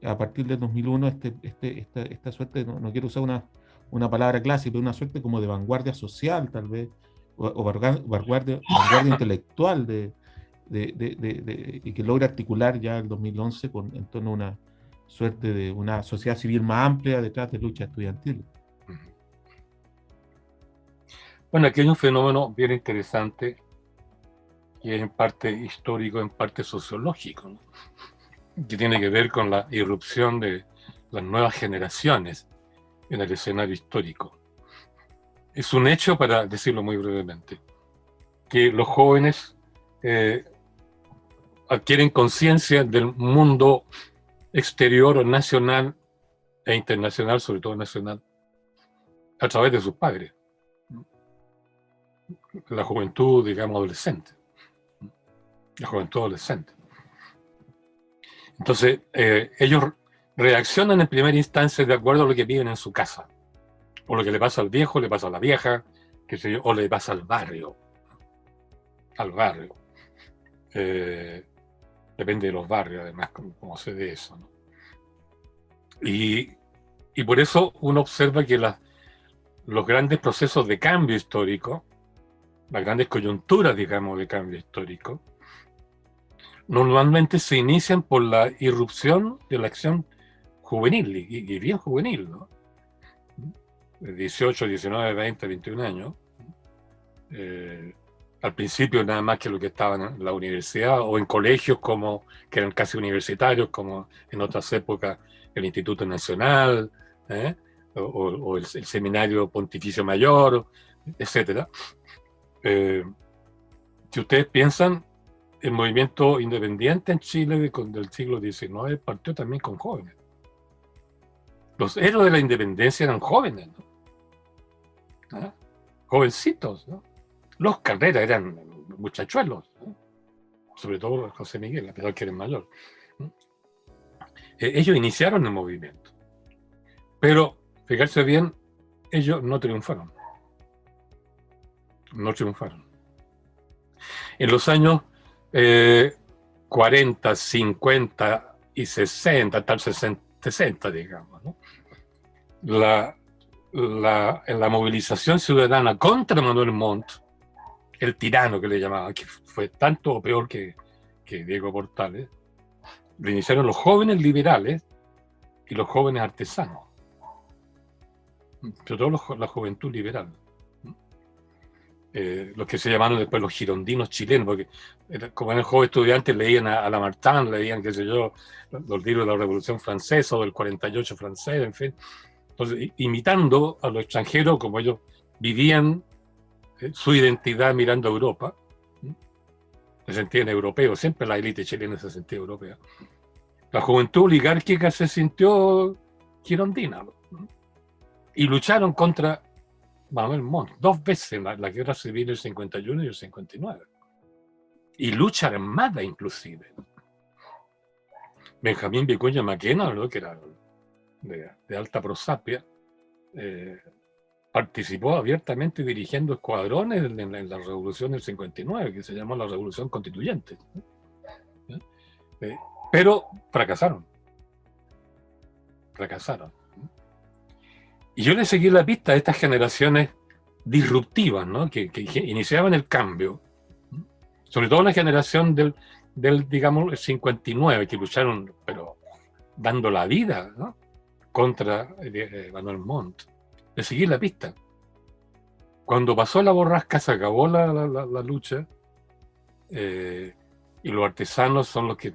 a partir del 2001 esta suerte, no quiero usar una palabra clásica, pero una suerte como de vanguardia social, tal vez, o vanguardia intelectual y que logra articular ya el 2011 en torno a una suerte de una sociedad civil más amplia detrás de lucha estudiantil. Bueno, aquí hay un fenómeno bien interesante que es en parte histórico, en parte sociológico, ¿no? Que tiene que ver con la irrupción de las nuevas generaciones en el escenario histórico. Es un hecho, para decirlo muy brevemente, que los jóvenes adquieren conciencia del mundo exterior, nacional e internacional, sobre todo nacional, a través de sus padres. La juventud, digamos, adolescente. La juventud adolescente. Entonces, ellos reaccionan en primera instancia de acuerdo a lo que viven en su casa. O lo que le pasa al viejo, le pasa a la vieja, qué sé yo, o le pasa al barrio. Al barrio. Depende de los barrios, además, cómo se ve eso, ¿no? Y por eso uno observa que los grandes procesos de cambio histórico, las grandes coyunturas, digamos, de cambio histórico, normalmente se inician por la irrupción de la acción juvenil, y bien juvenil, ¿no? De 18, 19, 20, 21 años. Al principio nada más que lo que estaban en la universidad o en colegios que eran casi universitarios, como en otras épocas el Instituto Nacional, o el Seminario Pontificio Mayor, etc. Si ustedes piensan, el movimiento independiente en Chile del siglo XIX partió también con jóvenes. Los héroes de la independencia eran jóvenes, ¿no? Jovencitos, ¿no? Los Carreras eran muchachuelos, ¿no? Sobre todo José Miguel, a pesar que era mayor. Ellos iniciaron el movimiento, pero, fijarse bien, ellos no triunfaron. No triunfaron. En los años 40, 50 y 60, hasta el 60, digamos, ¿no? En la movilización ciudadana contra Manuel Montt, el tirano que le llamaban, que fue tanto o peor que Diego Portales, lo iniciaron los jóvenes liberales y los jóvenes artesanos, sobre todo la juventud liberal. Los que se llamaron después los girondinos chilenos, porque como eran jóvenes estudiantes leían a Lamartine, leían, qué sé yo, los libros de la Revolución Francesa o del 48 francés, en fin. Entonces, imitando a los extranjeros, como ellos vivían su identidad mirando a Europa, se sentían europeos, siempre la élite chilena se sentía europea. La juventud oligárquica se sintió girondina, ¿no? Y lucharon contra Manuel Montt 2 veces en la guerra civil del 51 y el 59. Y lucha armada inclusive. Benjamín Vicuña Maquena, ¿no?, que era de alta prosapia, participó abiertamente dirigiendo escuadrones en la revolución del 59, que se llamó la Revolución Constituyente. Pero fracasaron. Y yo le seguí la pista a estas generaciones disruptivas, ¿no?, que iniciaban el cambio, sobre todo la generación del digamos, el 59, que lucharon, pero dando la vida, ¿no?, contra Manuel Montt. Le seguí la pista. Cuando pasó la borrasca, se acabó la lucha, y los artesanos son los que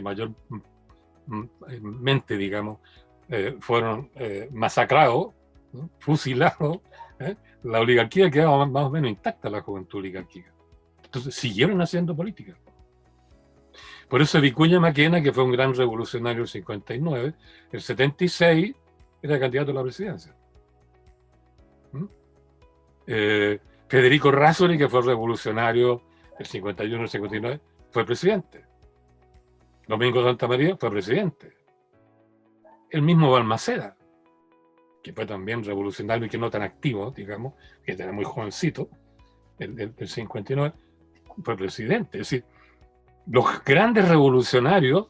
mayormente, digamos, fueron masacrados, ¿no?, fusilados. La oligarquía quedaba más o menos intacta, la juventud oligárquica. Entonces siguieron haciendo política. Por eso Vicuña Maquena, que fue un gran revolucionario el 59, el 76 era candidato a la presidencia. Federico Razzoli, que fue revolucionario el 51 el 59, fue presidente. Domingo Santamaría fue presidente. El mismo Balmaceda, que fue también revolucionario y que no tan activo, digamos, que era muy jovencito, el 59, fue presidente. Es decir, Los grandes revolucionarios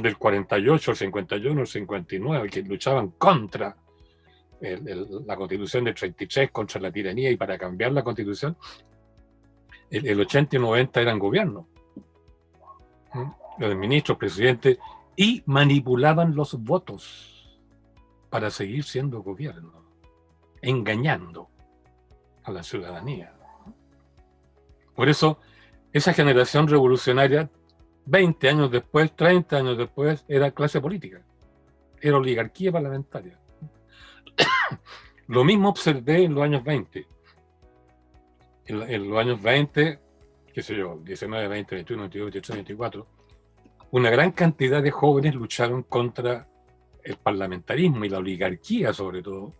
del 48, el 51, el 59, que luchaban contra la constitución del 33, contra la tiranía y para cambiar la constitución, el 80 y 90 eran gobierno, los ministros, presidentes, y manipulaban los votos para seguir siendo gobierno, engañando a la ciudadanía. Por eso, esa generación revolucionaria, 20 años después, 30 años después, era clase política, era oligarquía parlamentaria. Lo mismo observé en los años 20. En los años 20, qué sé yo, 19, 20, 21, 22, 23, 24, una gran cantidad de jóvenes lucharon contra el parlamentarismo y la oligarquía, sobre todo,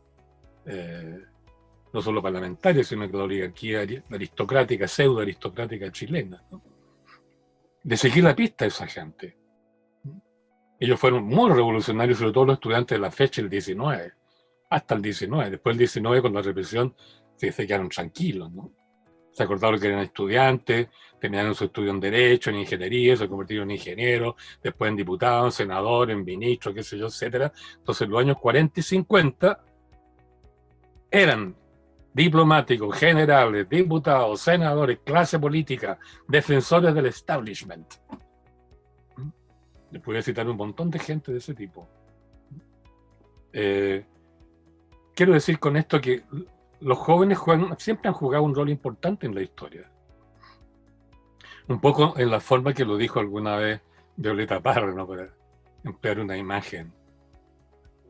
no solo parlamentaria, sino que la oligarquía aristocrática, pseudo-aristocrática chilena, ¿no? De seguir la pista de esa gente. Ellos fueron muy revolucionarios, sobre todo los estudiantes de la fecha, el 19, hasta el 19. Después del 19, con la represión, se quedaron tranquilos, ¿no? Se acordaron que eran estudiantes, tenían su estudio en Derecho, en Ingeniería, se convirtieron en ingenieros, después en diputados, en senadores, en ministros, qué sé yo, etcétera. Entonces, los años 40 y 50 eran diplomáticos, generales, diputados, senadores, clase política, defensores del establishment. Les podría citar un montón de gente de ese tipo. Quiero decir con esto que los jóvenes siempre han jugado un rol importante en la historia. Un poco en la forma que lo dijo alguna vez Violeta Parra, ¿no? Para emplear una imagen.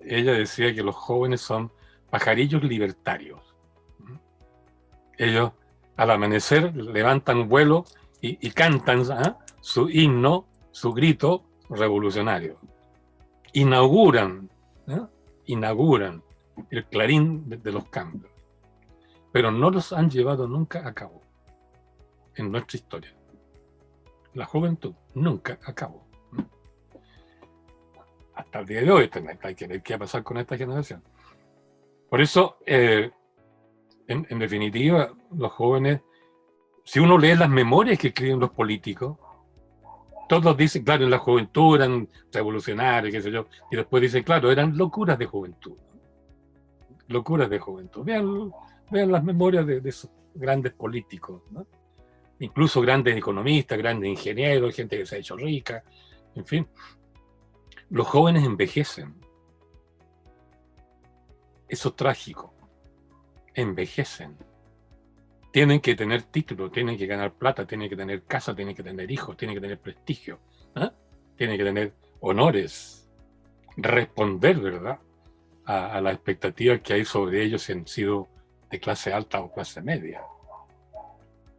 Ella decía que los jóvenes son pajarillos libertarios. Ellos al amanecer levantan vuelo y cantan su himno, su grito revolucionario. Inauguran el clarín de los cambios, pero no los han llevado nunca a cabo en nuestra historia. La juventud nunca acabó. Hasta el día de hoy hay que ver qué va a pasar con esta generación. Por eso, en definitiva, los jóvenes, si uno lee las memorias que escriben los políticos, todos dicen, claro, en la juventud eran revolucionarios, qué sé yo, y después dicen, claro, eran locuras de juventud. Locuras de juventud. Vean las memorias de esos grandes políticos, ¿no? Incluso grandes economistas, grandes ingenieros, gente que se ha hecho rica, en fin. Los jóvenes envejecen. Eso es trágico. Envejecen. Tienen que tener título, tienen que ganar plata, tienen que tener casa, tienen que tener hijos, tienen que tener prestigio, tienen que tener honores, responder, ¿verdad?, a las expectativas que hay sobre ellos si han sido de clase alta o clase media.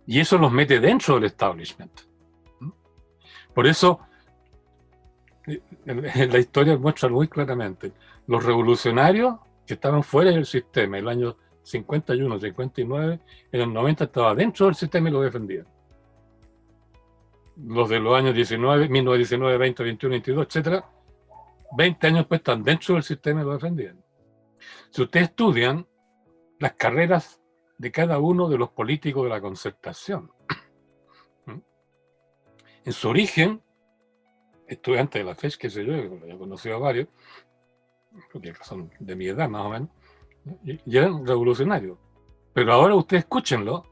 Y eso los mete dentro del establishment. Por eso, la historia muestra muy claramente, los revolucionarios que estaban fuera del sistema, el año 51, 59, en el 90 estaba dentro del sistema y lo defendían. Los de los años 1919, 20, 21, 22, etc., 20 años después están dentro del sistema y lo defendían. Si ustedes estudian las carreras de cada uno de los políticos de la Concertación, en su origen, estudiantes de la FES, que sé yo, he conocido a varios, porque son de mi edad más o menos, y eran revolucionarios. Pero ahora ustedes escúchenlo,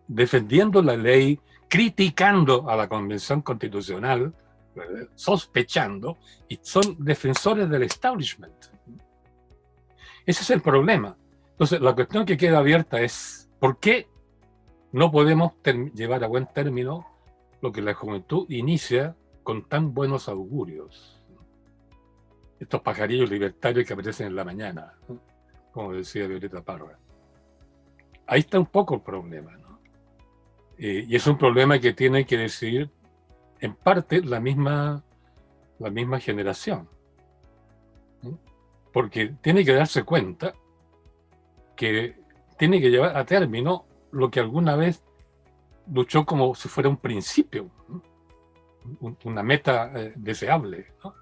defendiendo la ley, criticando a la Convención Constitucional, ¿verdad?, sospechando, y son defensores del establishment. Ese es el problema. Entonces, la cuestión que queda abierta es, ¿por qué no podemos llevar a buen término lo que la juventud inicia con tan buenos augurios? Estos pajarillos libertarios que aparecen en la mañana, ¿no?, como decía Violeta Parra. Ahí está un poco el problema, ¿no? Y es un problema que tiene que decidir, en parte, la misma generación, ¿no? Porque tiene que darse cuenta que tiene que llevar a término lo que alguna vez luchó como si fuera un principio, ¿no?, una meta deseable, ¿no?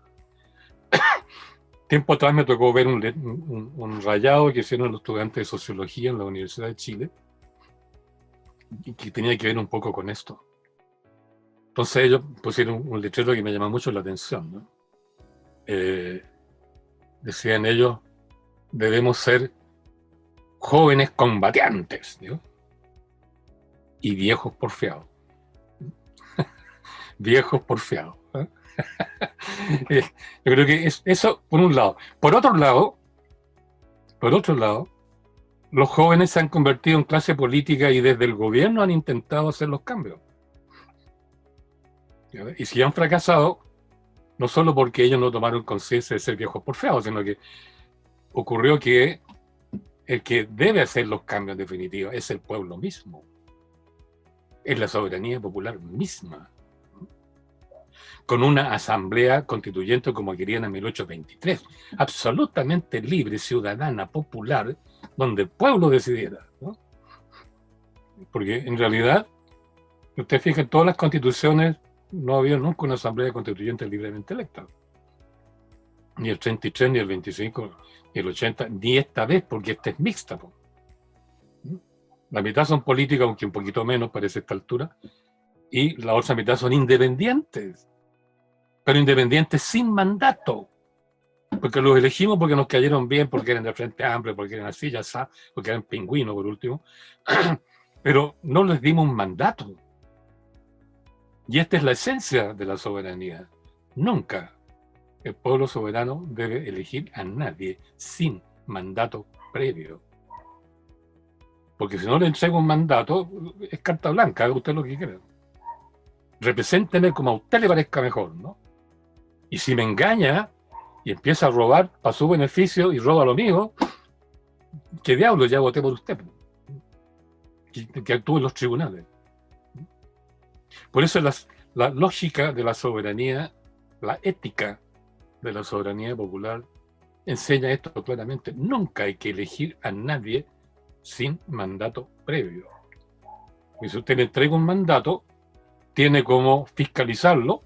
Tiempo atrás me tocó ver un rayado que hicieron los estudiantes de Sociología en la Universidad de Chile y que tenía que ver un poco con esto. Entonces ellos pusieron un letrero que me llama mucho la atención, ¿no? Decían ellos, debemos ser jóvenes combatientes, ¿no? Y viejos porfiados. Viejos porfiados. ¿Eh? Yo creo que es eso por un lado. Por otro lado, los jóvenes se han convertido en clase política y desde el gobierno han intentado hacer los cambios. Y si han fracasado, no solo porque ellos no tomaron conciencia de ser viejos porfiados, sino que ocurrió que el que debe hacer los cambios definitivos es el pueblo mismo. Es la soberanía popular misma. Con una asamblea constituyente como querían en 1823, absolutamente libre, ciudadana, popular, donde el pueblo decidiera, ¿no? Porque en realidad, si usted fija, en todas las constituciones no había nunca una asamblea constituyente libremente electa. Ni el 33, ni el 25, ni el 80, ni esta vez, porque esta es mixta. La mitad son políticas, aunque un poquito menos parece a esta altura, y la otra mitad son independientes. Pero independientes sin mandato, porque los elegimos porque nos cayeron bien, porque eran del Frente Amplio, porque eran así, ya sabes, porque eran pingüinos por último, pero no les dimos un mandato. Y esta es la esencia de la soberanía. Nunca el pueblo soberano debe elegir a nadie sin mandato previo. Porque si no le entrega un mandato, es carta blanca, haga usted lo que quiera. Represénteme como a usted le parezca mejor, ¿no? Y si me engaña y empieza a robar para su beneficio y roba lo mío, ¿qué diablo? Ya voté por usted. Que actúe en los tribunales. Por eso la lógica de la soberanía, la ética de la soberanía popular, enseña esto claramente. Nunca hay que elegir a nadie sin mandato previo. Y si usted le entrega un mandato, tiene como fiscalizarlo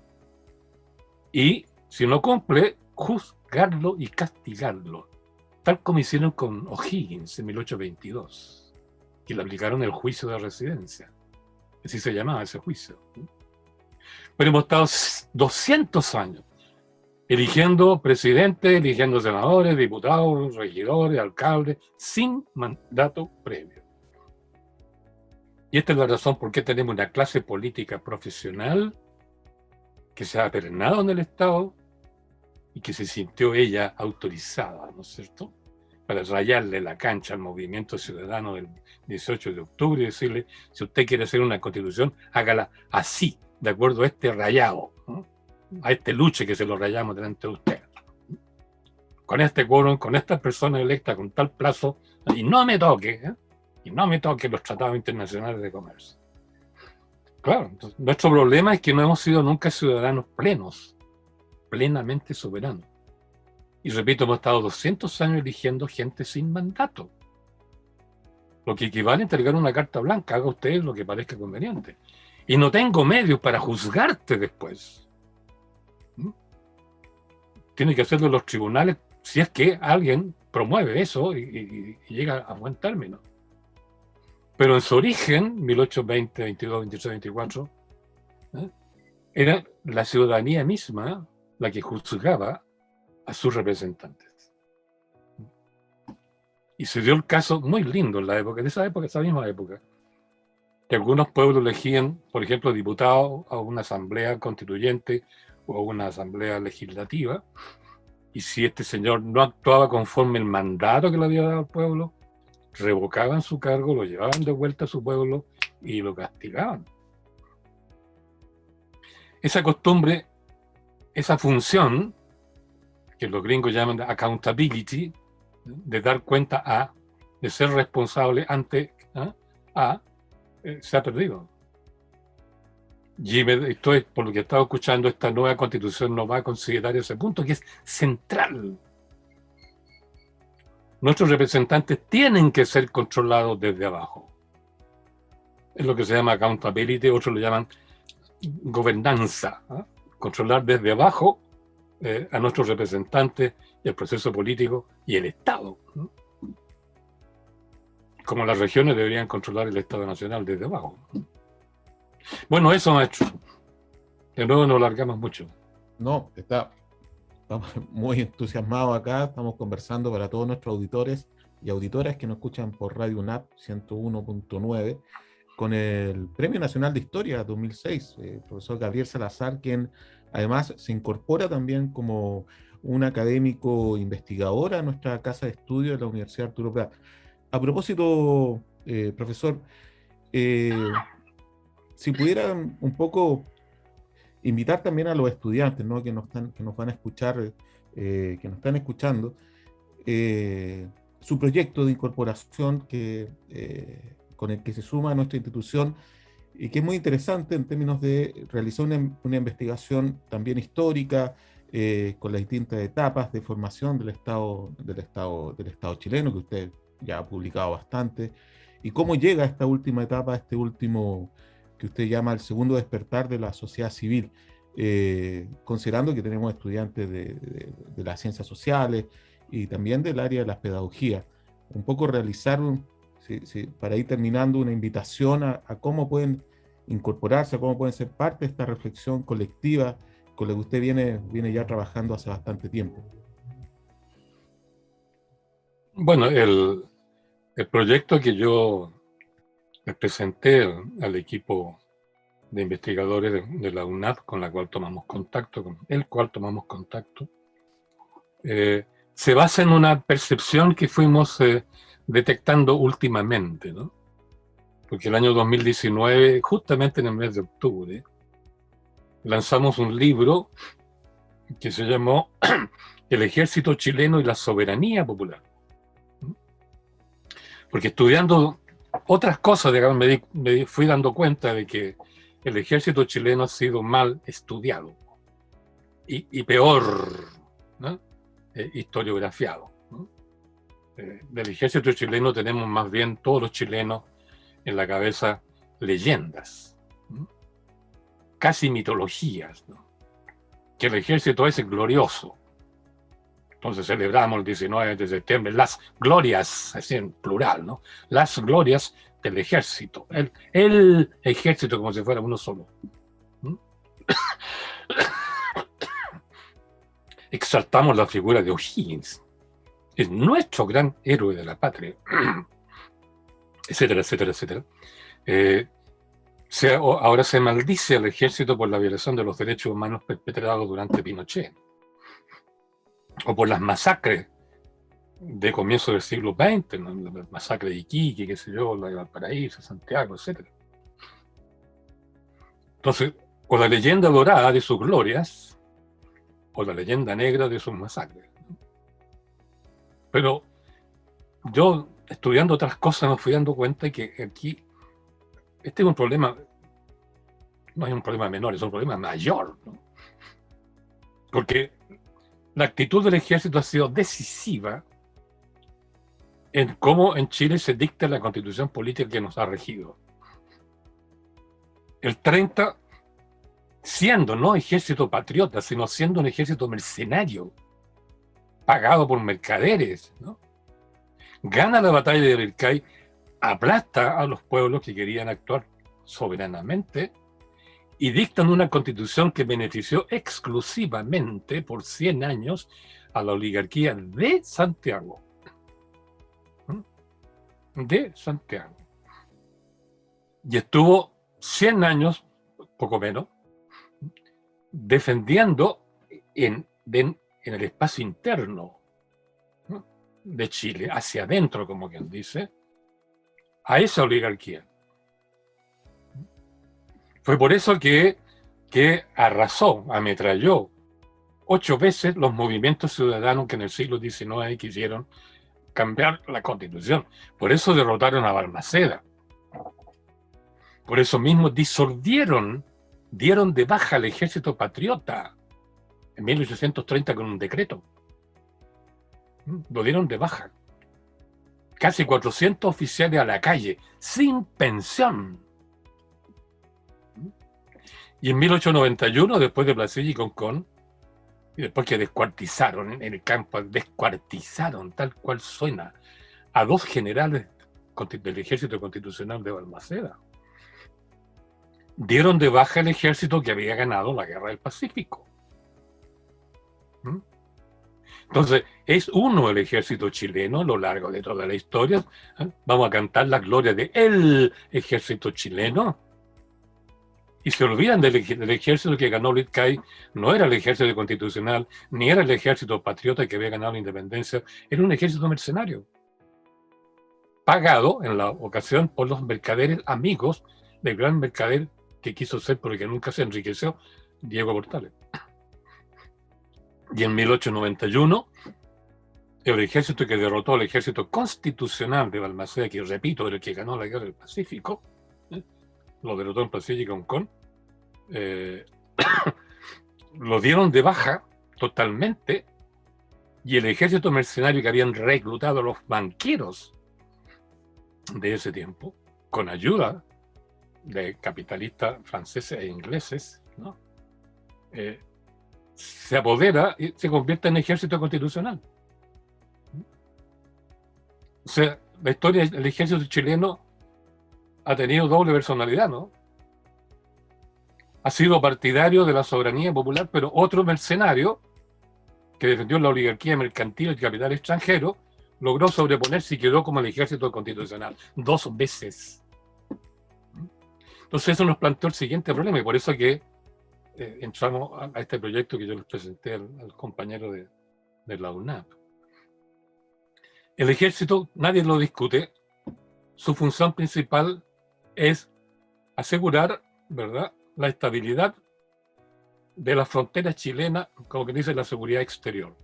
y, si no cumple, juzgarlo y castigarlo, tal como hicieron con O'Higgins en 1822, que le aplicaron el juicio de residencia. Así se llamaba ese juicio. Pero hemos estado 200 años eligiendo presidentes, eligiendo senadores, diputados, regidores, alcaldes, sin mandato previo. Y esta es la razón por qué tenemos una clase política profesional que se ha apernado en el Estado y que se sintió ella autorizada, ¿no es cierto?, para rayarle la cancha al movimiento ciudadano del 18 de octubre y decirle, si usted quiere hacer una constitución, hágala así, de acuerdo a este rayado, ¿no?, a este luche que se lo rayamos delante de usted. Con este quórum, con estas personas electas, con tal plazo, y no me toque, ¿eh? Y no me toquen los tratados internacionales de comercio. Claro, entonces, nuestro problema es que no hemos sido nunca ciudadanos plenos, plenamente soberanos. Y repito, hemos estado 200 años eligiendo gente sin mandato. Lo que equivale a entregar una carta blanca, haga usted lo que parezca conveniente. Y no tengo medios para juzgarte después. Tiene que hacerlo los tribunales si es que alguien promueve eso y llega a buen término. Pero en su origen, 1820, 22, 23, 24, era la ciudadanía misma la que juzgaba a sus representantes. Y se dio el caso muy lindo en la época, de esa misma época, que algunos pueblos elegían, por ejemplo, diputados a una asamblea constituyente o a una asamblea legislativa, y si este señor no actuaba conforme el mandato que le había dado al pueblo, revocaban su cargo, lo llevaban de vuelta a su pueblo y lo castigaban. Esa costumbre, esa función, que los gringos llaman accountability, de dar cuenta de ser responsable ante se ha perdido. Y esto es, por lo que he estado escuchando, esta nueva constitución no va a considerar ese punto, que es central. Nuestros representantes tienen que ser controlados desde abajo. Es lo que se llama accountability, otros lo llaman gobernanza. Controlar desde abajo a nuestros representantes, el proceso político y el Estado. Como las regiones deberían controlar el Estado nacional desde abajo. Bueno, eso, maestro. De nuevo nos largamos mucho. No, estamos muy entusiasmados acá, estamos conversando para todos nuestros auditores y auditoras que nos escuchan por Radio UNAP 101.9 con el Premio Nacional de Historia 2006, profesor Gabriel Salazar, quien además se incorpora también como un académico investigador a nuestra casa de estudio de la Universidad Arturo Prat. A propósito, profesor, si pudieran un poco invitar también a los estudiantes, ¿no?, que nos van a escuchar, que nos están escuchando, su proyecto de incorporación con el que se suma a nuestra institución y que es muy interesante en términos de realizar una investigación también histórica con las distintas etapas de formación del Estado chileno, que usted ya ha publicado bastante, y cómo llega a esta última etapa, a este último que usted llama el segundo despertar de la sociedad civil, considerando que tenemos estudiantes de las ciencias sociales y también del área de las pedagogías. Un poco realizar, para ir terminando, una invitación a cómo pueden incorporarse, a cómo pueden ser parte de esta reflexión colectiva con la que usted viene ya trabajando hace bastante tiempo. Bueno, el proyecto que yo les presenté al equipo de investigadores de la UNAP con el cual tomamos contacto, se basa en una percepción que fuimos detectando últimamente, ¿no? Porque el año 2019, justamente en el mes de octubre, lanzamos un libro que se llamó El Ejército Chileno y la Soberanía Popular. Porque estudiando otras cosas, digamos, me fui dando cuenta de que el ejército chileno ha sido mal estudiado y peor, ¿no?, historiografiado, ¿no? Del ejército chileno tenemos más bien todos los chilenos en la cabeza leyendas, ¿no?, casi mitologías, ¿no?, que el ejército es glorioso. Entonces celebramos el 19 de septiembre las glorias, así en plural, ¿no?, las glorias del ejército, el ejército como si fuera uno solo. Exaltamos la figura de O'Higgins, es nuestro gran héroe de la patria, etcétera, etcétera, etcétera. Ahora se maldice al ejército por la violación de los derechos humanos perpetrados durante Pinochet, o por las masacres de comienzo del siglo XX, ¿no?, la masacre de Iquique, qué sé yo, la de Valparaíso, Santiago, etc. Entonces, o la leyenda dorada de sus glorias, o la leyenda negra de sus masacres. Pero yo, estudiando otras cosas, me fui dando cuenta que aquí este es un problema, no es un problema menor, es un problema mayor, ¿no? Porque la actitud del ejército ha sido decisiva en cómo en Chile se dicta la constitución política que nos ha regido. El 30, siendo no ejército patriota, sino siendo un ejército mercenario, pagado por mercaderes, ¿no?, gana la batalla de Belcay, aplasta a los pueblos que querían actuar soberanamente y dictan una constitución que benefició exclusivamente por 100 años a la oligarquía de Santiago. De Santiago. Y estuvo 100 años, poco menos, defendiendo en el espacio interno, ¿no?, de Chile, hacia adentro, como quien dice, a esa oligarquía. Fue por eso que arrasó, ametralló 8 veces los movimientos ciudadanos que en el siglo XIX quisieron cambiar la constitución. Por eso derrotaron a Balmaceda. Por eso mismo disolvieron, dieron de baja al ejército patriota en 1830 con un decreto. Lo dieron de baja. Casi 400 oficiales a la calle, sin pensión. Y en 1891, después de Placilla y Concón, y después que descuartizaron en el campo, descuartizaron, tal cual suena, a 2 generales del ejército constitucional de Balmaceda. dieron de baja el ejército que había ganado la Guerra del Pacífico. ¿Mm? Entonces, es uno el ejército chileno a lo largo de toda la historia. Vamos a cantar la gloria de el ejército chileno. Y se olvidan del ejército que ganó Litcay. No era el ejército constitucional, ni era el ejército patriota que había ganado la independencia. Era un ejército mercenario, pagado en la ocasión por los mercaderes amigos del gran mercader que quiso ser, porque nunca se enriqueció, Diego Portales. Y en 1891, el ejército que derrotó al ejército constitucional de Balmaceda, que repito, era el que ganó la Guerra del Pacífico, lo derrotó en Pacífico y Hong Kong, lo dieron de baja totalmente, y el ejército mercenario que habían reclutado a los banqueros de ese tiempo, con ayuda de capitalistas franceses e ingleses, ¿no? Se apodera y se convierte en ejército constitucional. O sea, la historia del ejército chileno ha tenido doble personalidad, ¿no? Ha sido partidario de la soberanía popular, pero otro mercenario que defendió la oligarquía mercantil y el capital extranjero logró sobreponerse y quedó como el ejército constitucional 2 veces. Entonces eso nos planteó el siguiente problema, y por eso que entramos a este proyecto que yo les presenté al compañero de la UNAP. El ejército, nadie lo discute, su función principal es asegurar, ¿verdad?, la estabilidad de las fronteras chilenas, como que dice la seguridad exterior,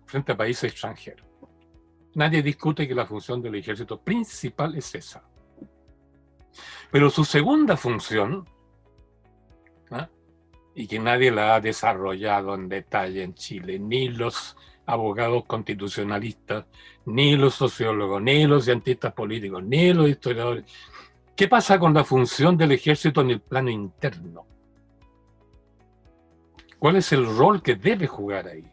frente a países extranjeros. Nadie discute que la función del ejército principal es esa. Pero su segunda función, ¿eh?, y que nadie la ha desarrollado en detalle en Chile, ni los abogados constitucionalistas, ni los sociólogos, ni los cientistas políticos, ni los historiadores. ¿Qué pasa con la función del ejército en el plano interno? ¿Cuál es el rol que debe jugar ahí?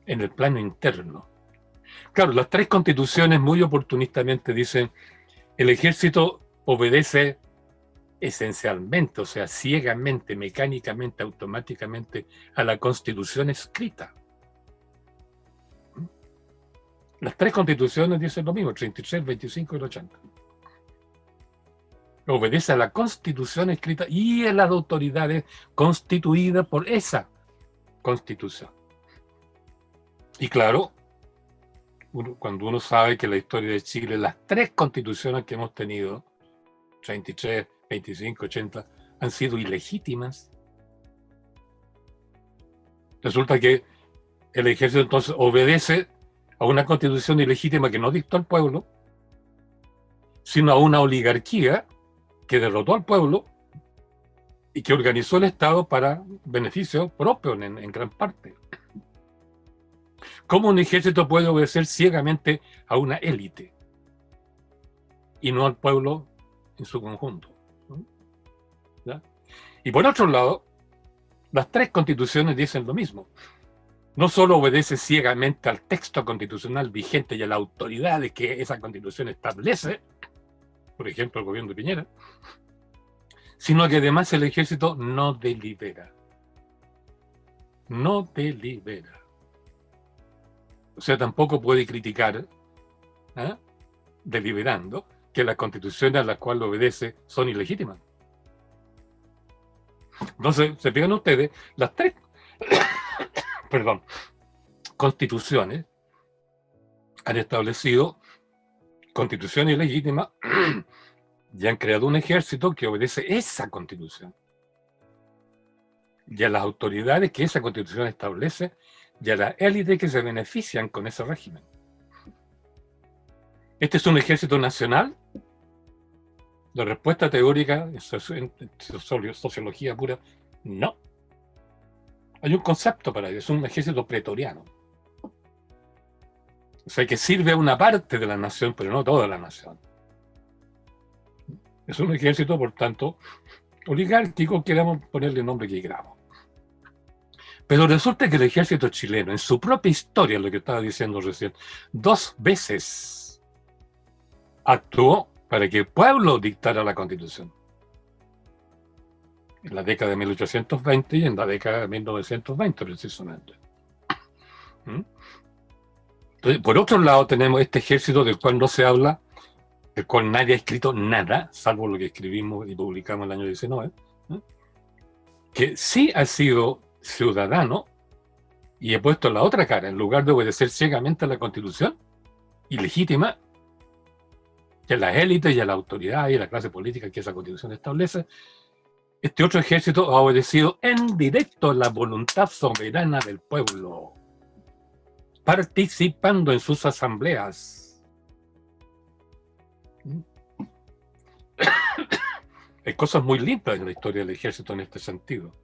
En el plano interno. Claro, las 3 constituciones muy oportunistamente dicen el ejército obedece esencialmente, o sea, ciegamente, mecánicamente, automáticamente a la Constitución escrita. Las 3 constituciones dicen lo mismo, el 33, el 25 y el 80. Obedece a la Constitución escrita y a las autoridades constituidas por esa Constitución. Y claro, cuando uno sabe que la historia de Chile, las 3 constituciones que hemos tenido, 33, 25, 80, han sido ilegítimas. Resulta que el ejército entonces obedece a una constitución ilegítima que no dictó el pueblo, sino a una oligarquía que derrotó al pueblo y que organizó el Estado para beneficio propio en gran parte. ¿Cómo un ejército puede obedecer ciegamente a una élite y no al pueblo en su conjunto? ¿Ya? Y por otro lado, las 3 constituciones dicen lo mismo. No solo obedece ciegamente al texto constitucional vigente y a la autoridad que esa constitución establece, por ejemplo el gobierno de Piñera, sino que además el ejército no delibera. No delibera. O sea, tampoco puede criticar, deliberando, que las constituciones a las cuales obedece son ilegítimas. Entonces, se fijan ustedes, las 3 constituciones han establecido constituciones ilegítimas y han creado un ejército que obedece esa constitución y a las autoridades que esa constitución establece y a las élites que se benefician con ese régimen. ¿Este es un ejército nacional? La respuesta teórica, en sociología pura, no. Hay un concepto para ello, es un ejército pretoriano. O sea, que sirve a una parte de la nación, pero no toda la nación. Es un ejército, por tanto, oligárquico, queramos ponerle el nombre que queramos. Pero resulta que el ejército chileno, en su propia historia, lo que estaba diciendo recién, 2 veces actuó para que el pueblo dictara la Constitución. En la década de 1820 y en la década de 1920 precisamente. Entonces, por otro lado tenemos este ejército del cual no se habla, del cual nadie ha escrito nada, salvo lo que escribimos y publicamos en el año 19, que sí ha sido ciudadano y ha puesto la otra cara, en lugar de obedecer ciegamente a la Constitución, ilegítima, que a las élites y a la autoridad y a la clase política que esa Constitución establece. Este otro ejército ha obedecido en directo la voluntad soberana del pueblo, participando en sus asambleas. Hay cosas muy lindas en la historia del ejército en este sentido.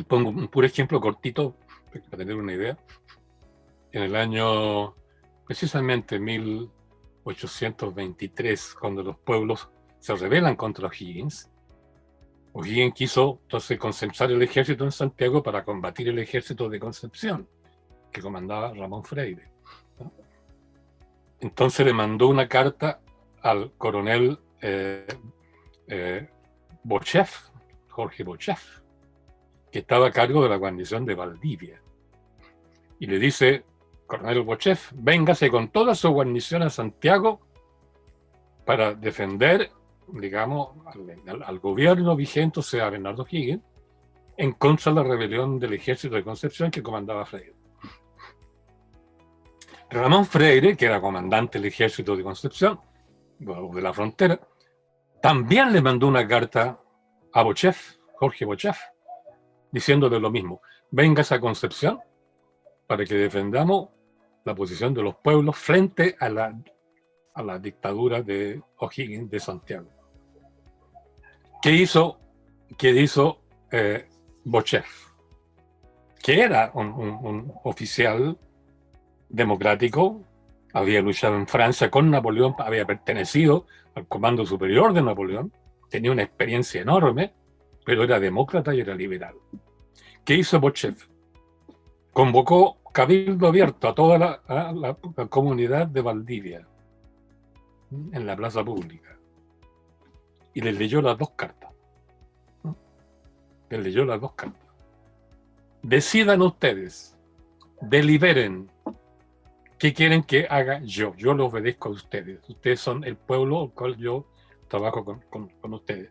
Pongo un puro ejemplo cortito para tener una idea. En el año, precisamente 1823, cuando los pueblos se rebelan contra O'Higgins, O'Higgins quiso entonces concentrar el ejército en Santiago para combatir el ejército de Concepción, que comandaba Ramón Freire. Entonces le mandó una carta al coronel Bochef, Jorge Bochef, que estaba a cargo de la guarnición de Valdivia. Y le dice, coronel Bochef, véngase con toda su guarnición a Santiago para defender, digamos, al gobierno vigente, o sea, Bernardo O'Higgins, en contra de la rebelión del ejército de Concepción que comandaba Freire. Ramón Freire, que era comandante del ejército de Concepción, de la frontera, también le mandó una carta a Bochef, Jorge Bochef, diciéndole lo mismo: véngase a Concepción para que defendamos la posición de los pueblos frente a la dictadura de O'Higgins de Santiago. ¿Qué hizo Bochef? Que era un oficial democrático, había luchado en Francia con Napoleón, había pertenecido al comando superior de Napoleón, tenía una experiencia enorme, pero era demócrata y era liberal. ¿Qué hizo Bochef? Convocó cabildo abierto a toda la comunidad de Valdivia, en la plaza pública, y les leyó las dos cartas. Les leyó las dos cartas. Decidan ustedes, deliberen, ¿qué quieren que haga yo? Yo lo obedezco a ustedes. Ustedes son el pueblo al cual yo trabajo con ustedes.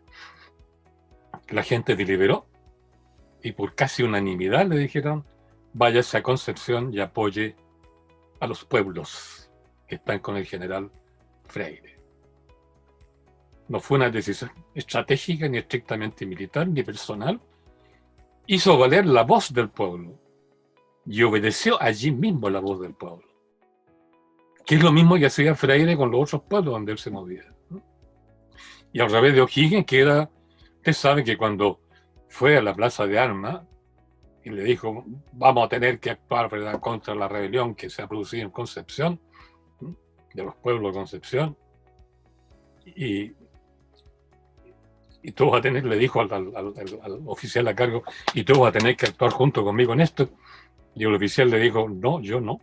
La gente deliberó y por casi unanimidad le dijeron: váyase a Concepción y apoye a los pueblos que están con el general Freire. No fue una decisión estratégica, ni estrictamente militar, ni personal. Hizo valer la voz del pueblo y obedeció allí mismo la voz del pueblo, que es lo mismo que hacía Freire con los otros pueblos donde él se movía. Y al revés de O'Higgins, que era, usted sabe que cuando fue a la plaza de armas y le dijo: vamos a tener que actuar, ¿verdad?, contra la rebelión que se ha producido en Concepción, de los pueblos de Concepción, y tú vas a tener, le dijo al oficial a cargo, y tú vas a tener que actuar junto conmigo en esto. Y el oficial le dijo: no, yo no.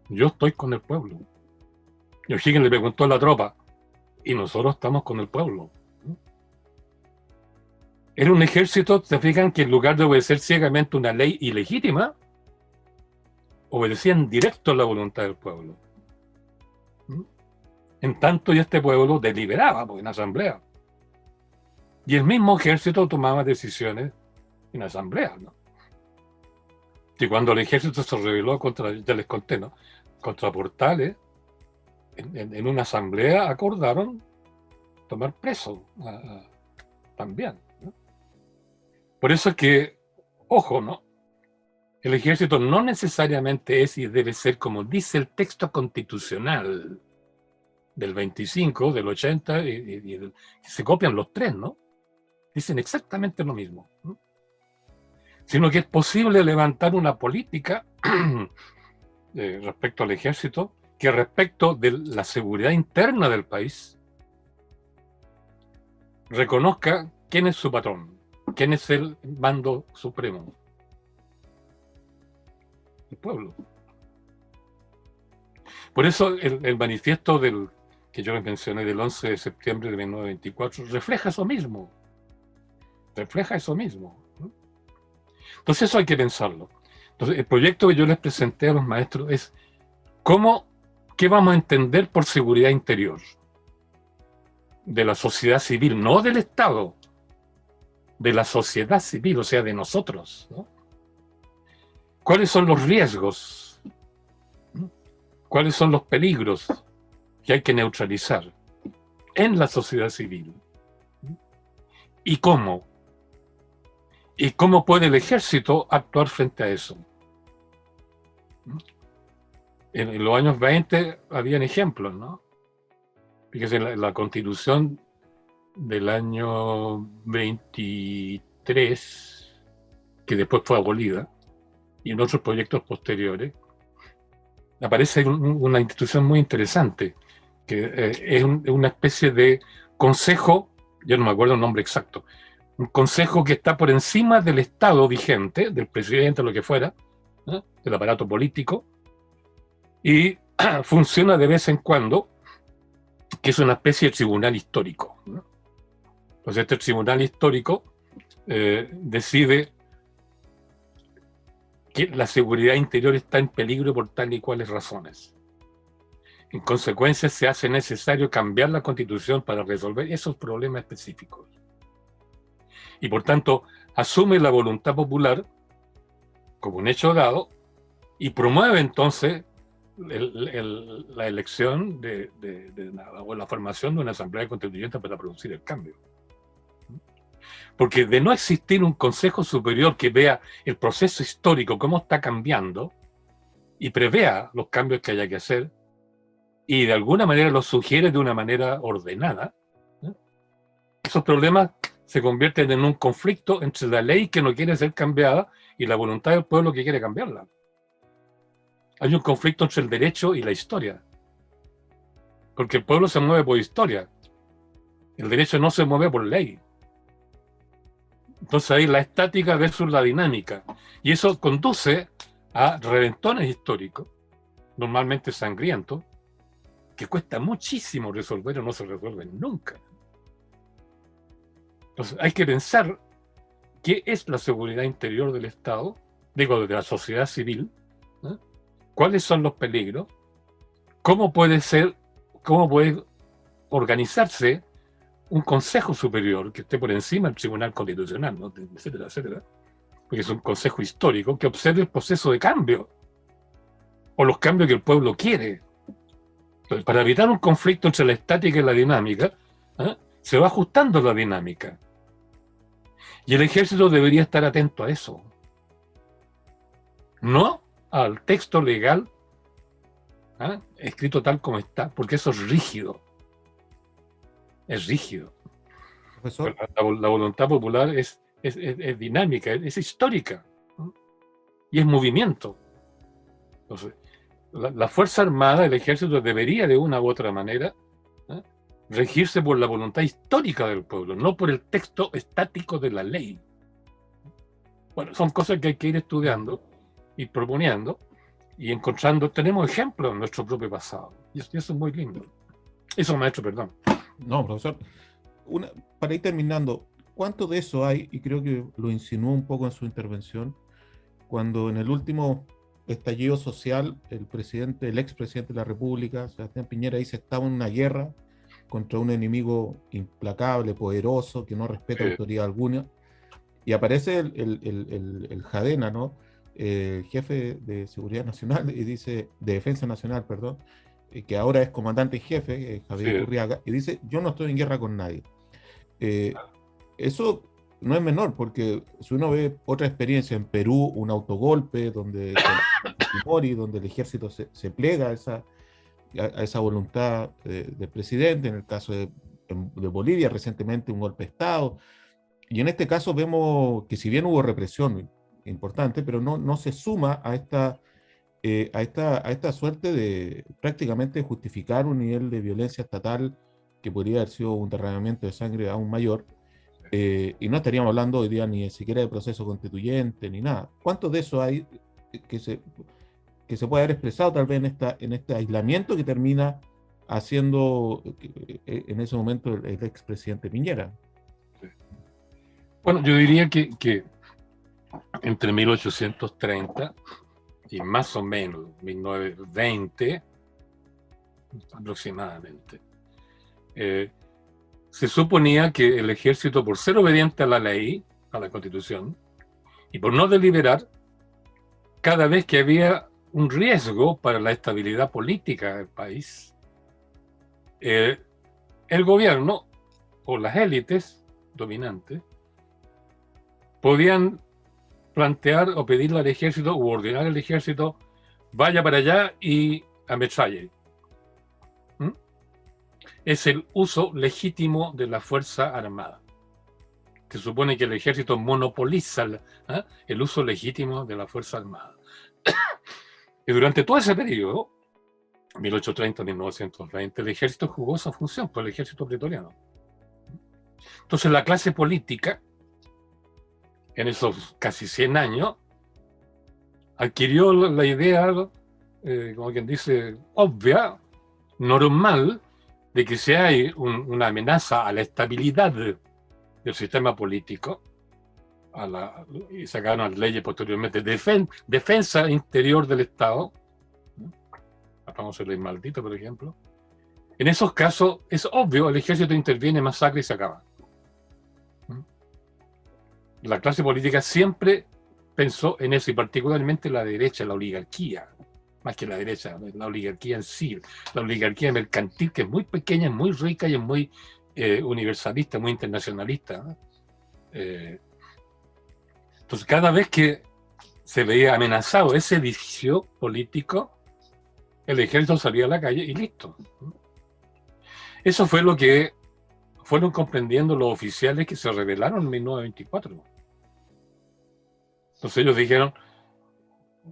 Yo estoy con el pueblo. Y O'Higgins le preguntó a la tropa: y nosotros estamos con el pueblo. Era un ejército, se fijan, que en lugar de obedecer ciegamente una ley ilegítima, obedecían directo a la voluntad del pueblo. En tanto, y este pueblo deliberaba en asamblea. Y el mismo ejército tomaba decisiones en asamblea, ¿no? Y cuando el ejército se rebeló contra, ya les conté, ¿no?, contra Portales, en una asamblea acordaron tomar preso también, ¿no? Por eso es que, ojo, ¿no?, el ejército no necesariamente es y debe ser como dice el texto constitucional del 25, del 80 y se copian los tres, ¿no? Dicen exactamente lo mismo, ¿no? Sino que es posible levantar una política respecto al ejército que respecto de la seguridad interna del país reconozca quién es su patrón, quién es el mando supremo. El pueblo. Por eso el manifiesto que yo les mencioné del 11 de septiembre de 1924 refleja eso mismo. Refleja eso mismo. Entonces eso hay que pensarlo. Entonces el proyecto que yo les presenté a los maestros es ¿qué vamos a entender por seguridad interior? De la sociedad civil, no del Estado, de la sociedad civil, o sea, de nosotros, ¿no? ¿Cuáles son los riesgos? ¿Cuáles son los peligros que hay que neutralizar en la sociedad civil? ¿Y cómo? ¿Y cómo puede el ejército actuar frente a eso? En los años 20 habían ejemplos, ¿no? Fíjese, la Constitución del año 23, que después fue abolida, y en otros proyectos posteriores, aparece una institución muy interesante, que es una especie de consejo, yo no me acuerdo el nombre exacto, un consejo que está por encima del Estado vigente, del presidente o lo que fuera, ¿no? Del aparato político, y funciona de vez en cuando, que es una especie de tribunal histórico, ¿no? Entonces este tribunal histórico decide que la seguridad interior está en peligro por tal y cuales razones. En consecuencia, se hace necesario cambiar la Constitución para resolver esos problemas específicos. Y por tanto, asume la voluntad popular como un hecho dado y promueve entonces la elección o la formación de una asamblea constituyente para producir el cambio. Porque de no existir un Consejo Superior que vea el proceso histórico, cómo está cambiando, y prevea los cambios que haya que hacer, y de alguna manera los sugiere de una manera ordenada, ¿no? Esos problemas se convierten en un conflicto entre la ley que no quiere ser cambiada y la voluntad del pueblo que quiere cambiarla. Hay un conflicto entre el derecho y la historia, porque el pueblo se mueve por historia, el derecho no se mueve por ley. Entonces ahí la estática versus la dinámica, y eso conduce a reventones históricos, normalmente sangrientos, que cuesta muchísimo resolver o no se resuelven nunca. Entonces hay que pensar qué es la seguridad interior del Estado, digo, de la sociedad civil, ¿no? ¿Cuáles son los peligros? ¿Cómo puede organizarse un Consejo Superior que esté por encima del Tribunal Constitucional, ¿no? Etcétera, etcétera? Porque es un consejo histórico que observe el proceso de cambio o los cambios que el pueblo quiere. Entonces, para evitar un conflicto entre la estática y la dinámica, se va ajustando la dinámica. Y el ejército debería estar atento a eso. No al texto legal escrito tal como está, porque eso es rígido. Es rígido. Profesor, La voluntad popular es dinámica, es histórica, ¿no? Y es movimiento. Entonces, la Fuerza Armada, el ejército, debería de una u otra manera regirse por la voluntad histórica del pueblo, no por el texto estático de la ley. Bueno, son cosas que hay que ir estudiando y proponiendo y encontrando. Tenemos ejemplos en nuestro propio pasado, y eso es muy lindo. Eso, maestro, perdón. no, profesor, para ir terminando, ¿cuánto de eso hay? Y creo que lo insinuó un poco en su intervención, cuando en el último estallido social, el expresidente de la República, Sebastián Piñera, dice que estaba en una guerra contra un enemigo implacable, poderoso, que no respeta autoridad alguna, y aparece el Jadena, ¿no? Jefe de Seguridad Nacional, y dice, de Defensa Nacional, perdón, que ahora es comandante en jefe, Javier Iturriaga, y dice, yo no estoy en guerra con nadie. Eso no es menor, porque si uno ve otra experiencia en Perú, un autogolpe donde el ejército se plega a esa voluntad del presidente, en el caso de Bolivia recientemente un golpe de Estado, y en este caso vemos que si bien hubo represión importante, pero no se suma a esta suerte de prácticamente justificar un nivel de violencia estatal que podría haber sido un derramamiento de sangre aún mayor, y no estaríamos hablando hoy día ni siquiera de proceso constituyente ni nada. ¿Cuánto de eso hay que se puede haber expresado tal vez en este aislamiento que termina haciendo en ese momento el expresidente Piñera. Bueno, yo diría que entre 1830 y más o menos 1920 aproximadamente, se suponía que el ejército, por ser obediente a la ley, a la Constitución, y por no deliberar, cada vez que había un riesgo para la estabilidad política del país, el gobierno o las élites dominantes podían plantear o pedirle al ejército u ordenar al ejército: vaya para allá y ametralle. Es el uso legítimo de la Fuerza Armada. Se supone que el ejército monopoliza el uso legítimo de la Fuerza Armada. Y durante todo ese periodo, 1830-1920, el ejército jugó esa función, por el ejército pretoriano. Entonces la clase política, en esos casi 100 años, adquirió la idea, como quien dice, obvia, normal, de que si hay una amenaza a la estabilidad del sistema político, y sacaron las leyes posteriormente, defensa interior del Estado, vamos a ley maldita, por ejemplo, en esos casos es obvio, el ejército interviene, masacra y se acaba. La clase política siempre pensó en eso, y particularmente la derecha, la oligarquía, más que la derecha, la oligarquía en sí, la oligarquía mercantil, que es muy pequeña, es muy rica y es muy universalista, muy internacionalista. Entonces, cada vez que se veía amenazado ese edificio político, el ejército salía a la calle y listo. Eso fue lo que fueron comprendiendo los oficiales que se rebelaron en 1924. Entonces ellos dijeron,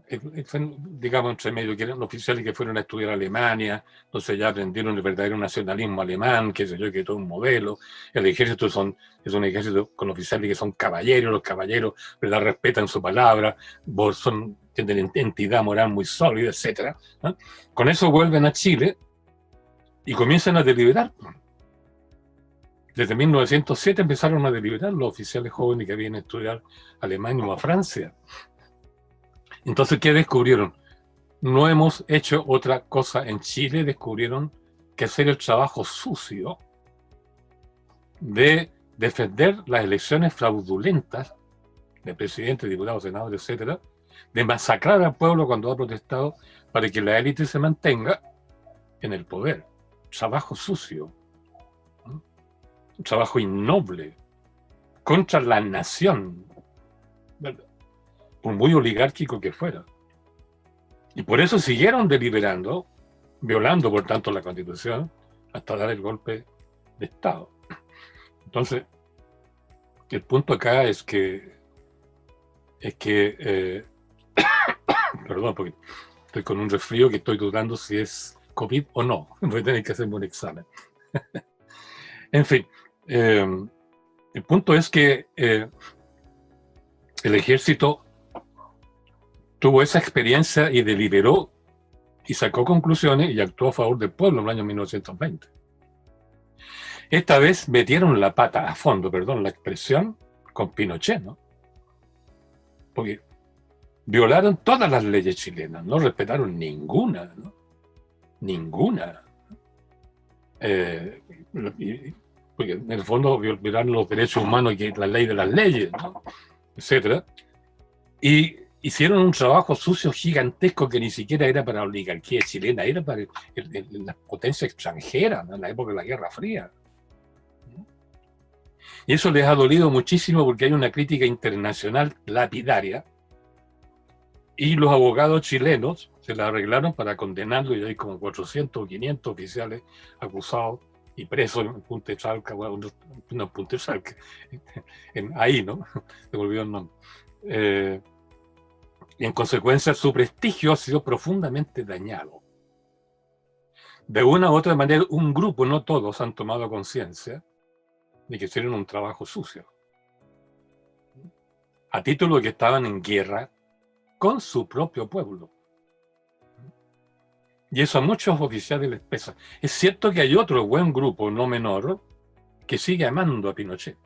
digamos entre medio, que eran oficiales que fueron a estudiar a Alemania, entonces ya aprendieron el verdadero nacionalismo alemán, qué sé yo, que todo un modelo. El ejército es un ejército con oficiales que son caballeros, los caballeros, ¿verdad?, respetan su palabra, tienen entidad moral muy sólida, etc. Con eso vuelven a Chile y comienzan a deliberar. Desde 1907 empezaron a deliberar los oficiales jóvenes que habían estudiado a Alemania o a Francia. Entonces, ¿qué descubrieron? No hemos hecho otra cosa en Chile, descubrieron que hacer el trabajo sucio de defender las elecciones fraudulentas de presidentes, diputados, senadores, etcétera, de masacrar al pueblo cuando ha protestado para que la élite se mantenga en el poder. Trabajo sucio, un trabajo innoble, contra la nación, ¿verdad?, por muy oligárquico que fuera. Y por eso siguieron deliberando, violando por tanto la Constitución, hasta dar el golpe de Estado. Entonces, el punto acá es que perdón, porque estoy con un resfrío que estoy dudando si es COVID o no. Voy a tener que hacerme un examen. En fin, el punto es que el ejército tuvo esa experiencia y deliberó y sacó conclusiones y actuó a favor del pueblo en el año 1920. Esta vez metieron la pata a fondo, perdón la expresión, con Pinochet, ¿no? Porque violaron todas las leyes chilenas, no respetaron ninguna, ¿no? Ninguna. Porque en el fondo violaron los derechos humanos y la ley de las leyes, ¿no?, etcétera. Y hicieron un trabajo sucio gigantesco que ni siquiera era para la oligarquía chilena, era para la potencia extranjera, ¿no?, en la época de la Guerra Fría. Y eso les ha dolido muchísimo porque hay una crítica internacional lapidaria y los abogados chilenos se la arreglaron para condenarlo, y hay como 400 o 500 oficiales acusados y presos en Punta de Salca, bueno, no en Punta de Salca, ahí, ¿no? Se me olvidó el nombre. Y en consecuencia su prestigio ha sido profundamente dañado. De una u otra manera, un grupo, no todos, han tomado conciencia de que hicieron un trabajo sucio, a título de que estaban en guerra con su propio pueblo. Y eso a muchos oficiales les pesa. Es cierto que hay otro buen grupo, no menor, que sigue amando a Pinochet.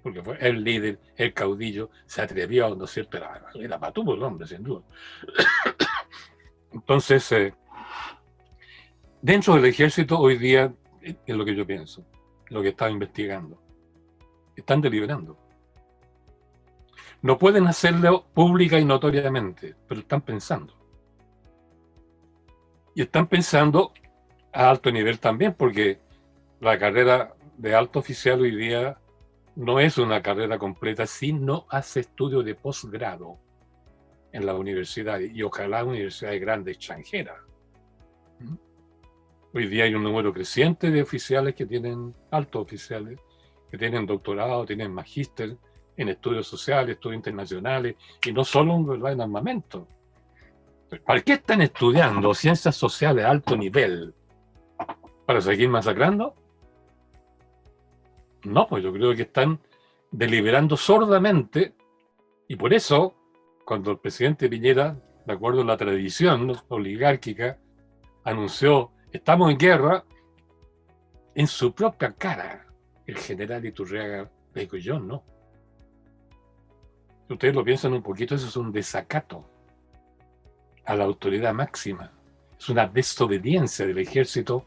Porque fue el líder, el caudillo, se atrevió, ¿no es cierto? Era patudo el hombre, sin duda. Entonces, dentro del ejército hoy día, es lo que yo pienso, lo que estaba investigando, están deliberando. No pueden hacerlo pública y notoriamente, pero están pensando. Y están pensando a alto nivel también, porque la carrera de alto oficial hoy día no es una carrera completa si no hace estudio de posgrado en la universidad, y ojalá universidades grandes extranjeras. Hoy día hay un número creciente de oficiales que tienen, altos oficiales, que tienen doctorado, tienen magíster en estudios sociales, estudios internacionales, y no solo en armamento. ¿Para qué están estudiando ciencias sociales a alto nivel? ¿Para seguir masacrando? No, pues yo creo que están deliberando sordamente, y por eso, cuando el presidente Piñera, de acuerdo a la tradición oligárquica, anunció estamos en guerra, en su propia cara, el general Iturriaga le dijo, yo no. Si ustedes lo piensan un poquito, eso es un desacato a la autoridad máxima. Es una desobediencia del ejército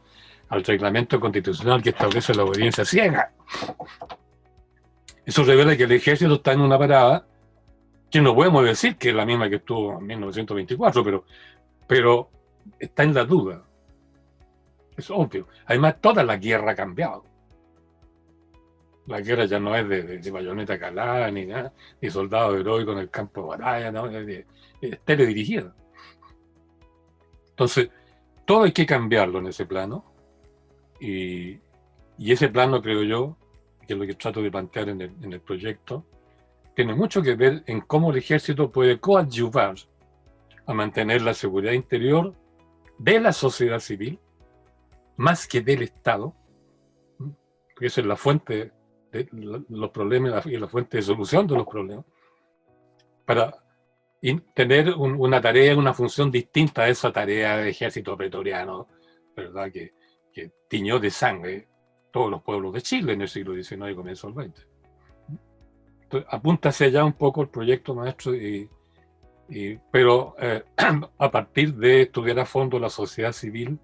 al reglamento constitucional que establece la obediencia ciega. Eso revela que el ejército está en una parada que no podemos decir que es la misma que estuvo en 1924, pero está en la duda. Es obvio. Además, toda la guerra ha cambiado. La guerra ya no es de bayoneta calada, ni nada, ni soldado heroico en el campo de batalla, no, es teledirigida. Entonces, todo hay que cambiarlo en ese plano. Y ese plano, creo yo, que es lo que trato de plantear en el proyecto, tiene mucho que ver en cómo el ejército puede coadyuvar a mantener la seguridad interior de la sociedad civil, más que del Estado, porque esa es la fuente de los problemas y la fuente de solución de los problemas, para tener una tarea, una función distinta a esa tarea de ejército pretoriano, ¿verdad? Que tiñó de sangre todos los pueblos de Chile en el siglo XIX y comienzo del XX. Entonces, apunta hacia allá un poco el proyecto, maestro, pero a partir de estudiar a fondo la sociedad civil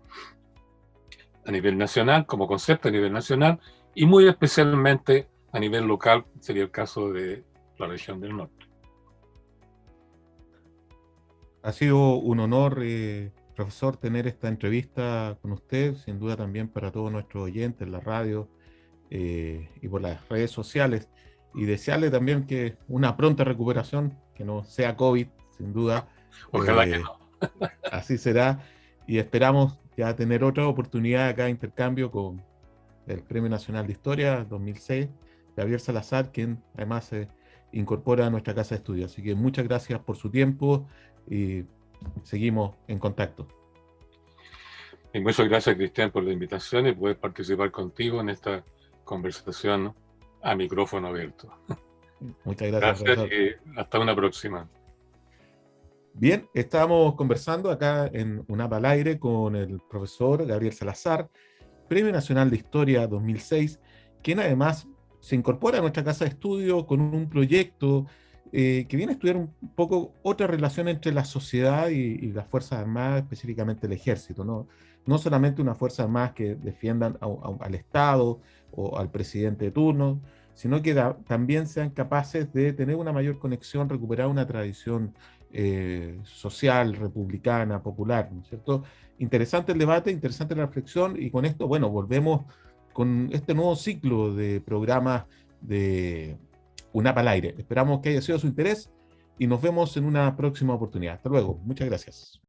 a nivel nacional, como concepto a nivel nacional, y muy especialmente a nivel local, sería el caso de la región del norte. Ha sido un honor, profesor, tener esta entrevista con usted, sin duda también para todos nuestros oyentes en la radio y por las redes sociales, y desearle también que una pronta recuperación, que no sea COVID, sin duda. Ojalá que no. Así será, y esperamos ya tener otra oportunidad acá de intercambio con el Premio Nacional de Historia 2006, Gabriel Salazar, quien además se incorpora a nuestra casa de estudio. Así que muchas gracias por su tiempo y seguimos en contacto. Y muchas gracias, Cristian, por la invitación y poder participar contigo en esta conversación a micrófono abierto. Muchas gracias, profesor. Y hasta una próxima. Bien, estamos conversando acá en UNAP al Aire con el profesor Gabriel Salazar, Premio Nacional de Historia 2006, quien además se incorpora a nuestra casa de estudio con un proyecto que viene a estudiar un poco otra relación entre la sociedad y las Fuerzas Armadas, específicamente el Ejército, ¿no? No solamente unas Fuerzas Armadas que defiendan al Estado o al presidente de turno, sino que también sean capaces de tener una mayor conexión, recuperar una tradición social, republicana, popular, ¿no es cierto? Interesante el debate, interesante la reflexión, y con esto, bueno, volvemos con este nuevo ciclo de programas de UNAP al Aire. Esperamos que haya sido de su interés y nos vemos en una próxima oportunidad. Hasta luego. Muchas gracias.